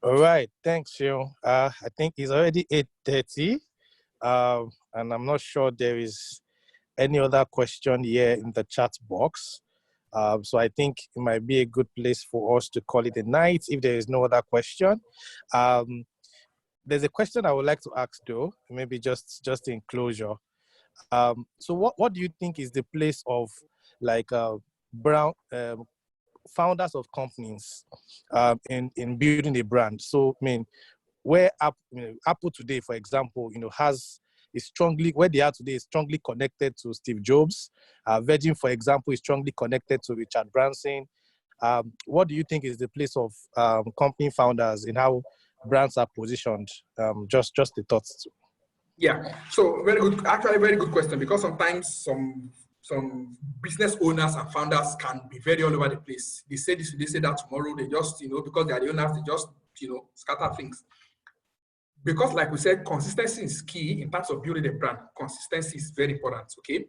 A: All right, thanks, Seun. I think it's already 8:30, and I'm not sure there is any other question here in the chat box. So I think it might be a good place for us to call it a night if there is no other question. There's a question I would like to ask though, maybe just in closure. So what do you think is the place of brown founders of companies in building a brand? So I mean, where Apple today, for example, where they are today is strongly connected to Steve Jobs. Virgin, for example, is strongly connected to Richard Branson. What do you think is the place of company founders in how brands are positioned? Just the thoughts.
B: Yeah, so very good, actually very good question, because sometimes some business owners and founders can be very all over the place. They say this, they say that tomorrow, they just, because they are the owners, they just, scatter things. Because like we said, consistency is key in terms of building a brand. Consistency is very important, okay?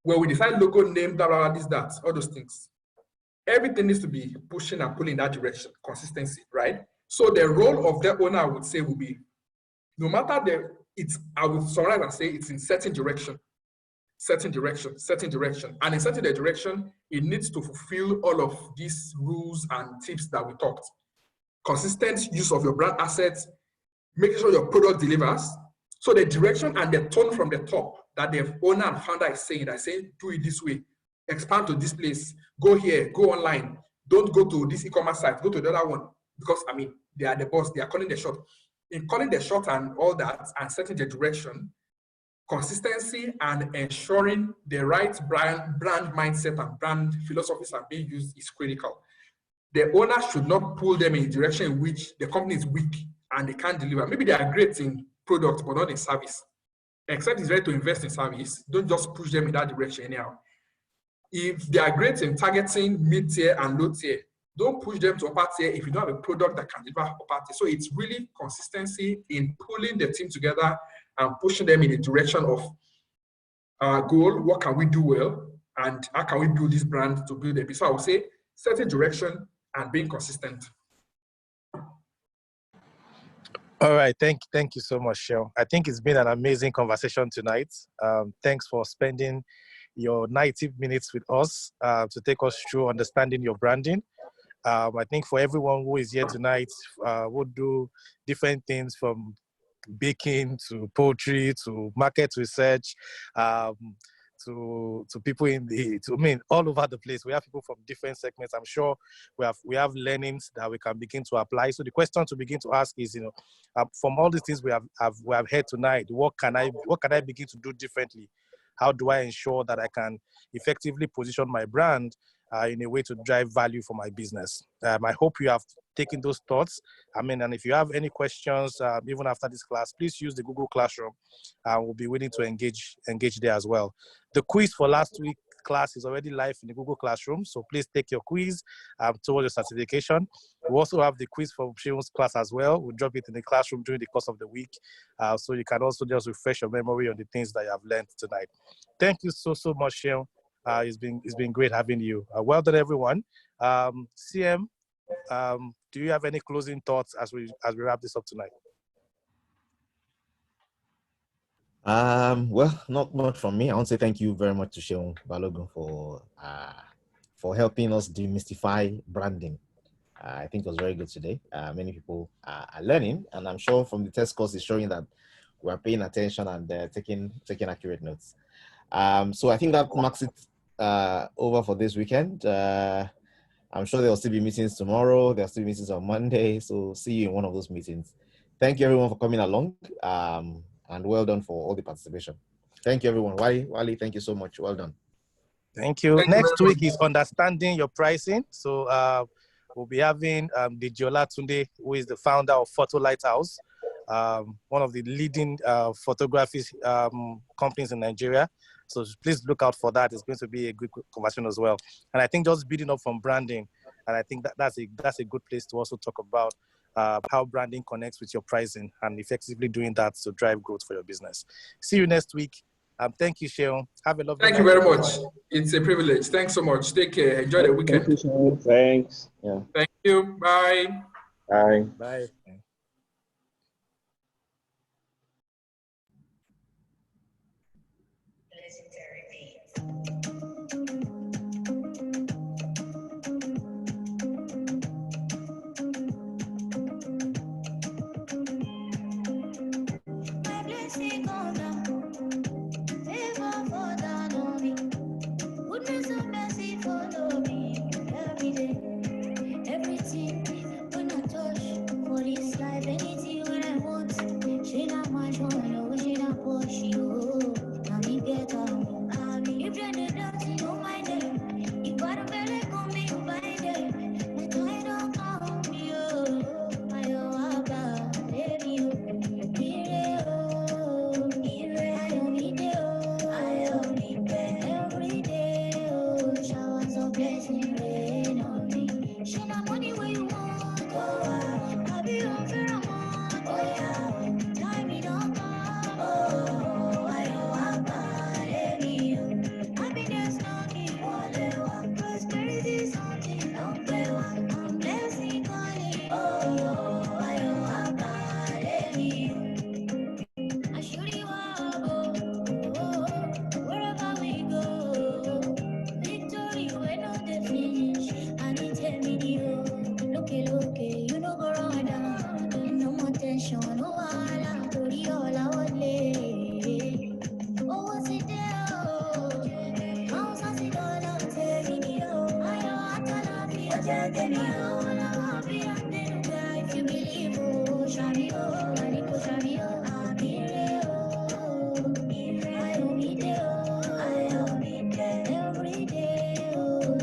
B: When we decide logo, name, blah, blah, blah, this, that, all those things, everything needs to be pushing and pulling in that direction, consistency, right? So the role of the owner, I would say, will be, no matter I would summarize and say it's in certain direction. And in certain the direction, it needs to fulfill all of these rules and tips that we talked. Consistent use of your brand assets, making sure your product delivers. So the direction and the tone from the top that the owner and founder is saying, do it this way, expand to this place, go here, go online, don't go to this e-commerce site, go to the other one. Because, they are the boss, they are calling the shot. In calling the shot and all that, and setting the direction, consistency and ensuring the right brand mindset and brand philosophies are being used is critical. The owner should not pull them in a direction in which the company is weak and they can't deliver. Maybe they are great in product, but not in service. Except it's ready to invest in service, don't just push them in that direction anyhow. If they are great in targeting mid-tier and low-tier, don't push them to upper tier if you don't have a product that can deliver upper tier. So it's really consistency in pulling the team together and pushing them in the direction of our goal, what can we do well, and how can we build this brand to build a business. So I would say certain direction and being consistent.
A: All right, thank you so much, Seun. I think it's been an amazing conversation tonight. Thanks for spending your 90 minutes with us to take us through understanding your branding. I think for everyone who is here tonight, we'll do different things from baking to poetry to market research, to people all over the place. We have people from different segments. I'm sure we have learnings that we can begin to apply. So the question to begin to ask is, from all these things we have heard tonight, what can I begin to do differently? How do I ensure that I can effectively position my brand in a way to drive value for my business? I hope you have taken those thoughts. And if you have any questions, even after this class, please use the Google Classroom. We'll be willing to engage there as well. The quiz for last week class is already live in the Google Classroom, so please take your quiz towards your certification. We also have the quiz for Seun's class as well. We'll drop it in the classroom during the course of the week, so you can also just refresh your memory on the things that you have learned tonight. Thank you so much, Seun. It's been great having you. Well done, everyone. CM, do you have any closing thoughts as we wrap this up tonight?
I: Well, not much from me. I want to say thank you very much to Seun Balogun for helping us demystify branding. I think it was very good today. Many people are learning, and I'm sure from the test course is showing that we're paying attention and taking accurate notes. So I think that marks it over for this weekend. I'm sure there'll still be meetings tomorrow. There'll still be meetings on Monday. So see you in one of those meetings. Thank you everyone for coming along. And well done for all the participation. Thank you, everyone. Wally, thank you so much. Well done.
A: Thank you.
B: Thank you
A: Next
B: very
A: week is understanding your pricing. So we'll be having Dejola Tunde, who is the founder of Photo Lighthouse, one of the leading photography companies in Nigeria. So please look out for that. It's going to be a good conversation as well. And I think just building up from branding, and I think that's a good place to also talk about how branding connects with your pricing and effectively doing that to drive growth for your business. See you next week. Thank you, Seun. Have a lovely
B: Thank you
A: night,
B: very
A: everyone.
B: much. It's a privilege. Thanks so much. Take care. Enjoy the
H: Thank
B: weekend.
H: you, Sean. Thanks. Yeah.
B: Thank you. Bye.
H: Bye.
A: Bye.
K: Goodness and mercy follow me every day. Everything when I touch for this life, anything when I want. She not my one, she not push you. I mean get on. I mean if you're the dirty, don't mind them. If I don't really come me, you find them. But I don't come you. I don't about baby. Every day, showers of blessing rain on me. Show my money where you want, I be on Fairmont, time it don't come, I don't have money, happiness no need, prosperity something, don't play one, I'm blessing calling, I don't have money. I should you up, wherever we go. Victory, when all the finish. I need 10 million. Look, you know go run down. No more tension, no wahala. Tori all I want lay. Oh, what's it there? House has it all out, 10 million. I know I can't be a gentleman. I'll be a little guy if you believe. Oh, Shani, oh, Maniko, Shani, oh, I'm here. Every day,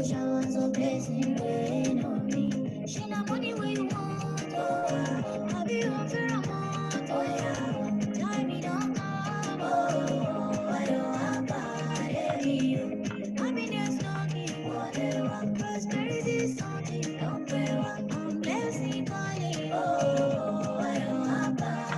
K: showers of blessing rain on me. She not money where you want, I be on Fairmont, time it don't come, I don't have money. Happiness no need, whatever, prosperity something, don't pay one, I'm blessing calling, I don't have money.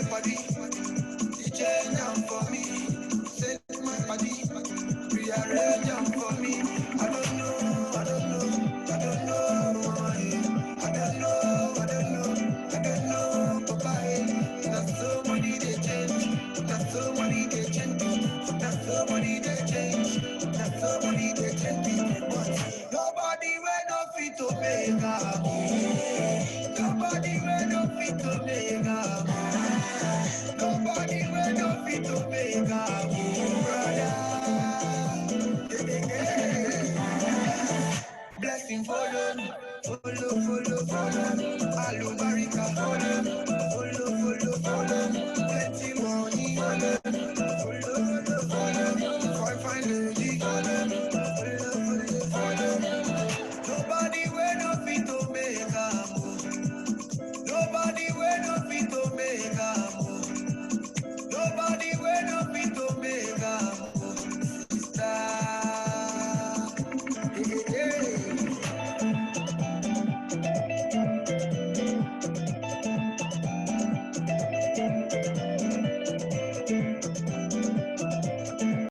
K: Body, the change for me, set my body, money they change people. That's so money they change. That's so money they change people. But nobody will not fit to make up. Nobody will not fit to make up. Nobody will not fit to make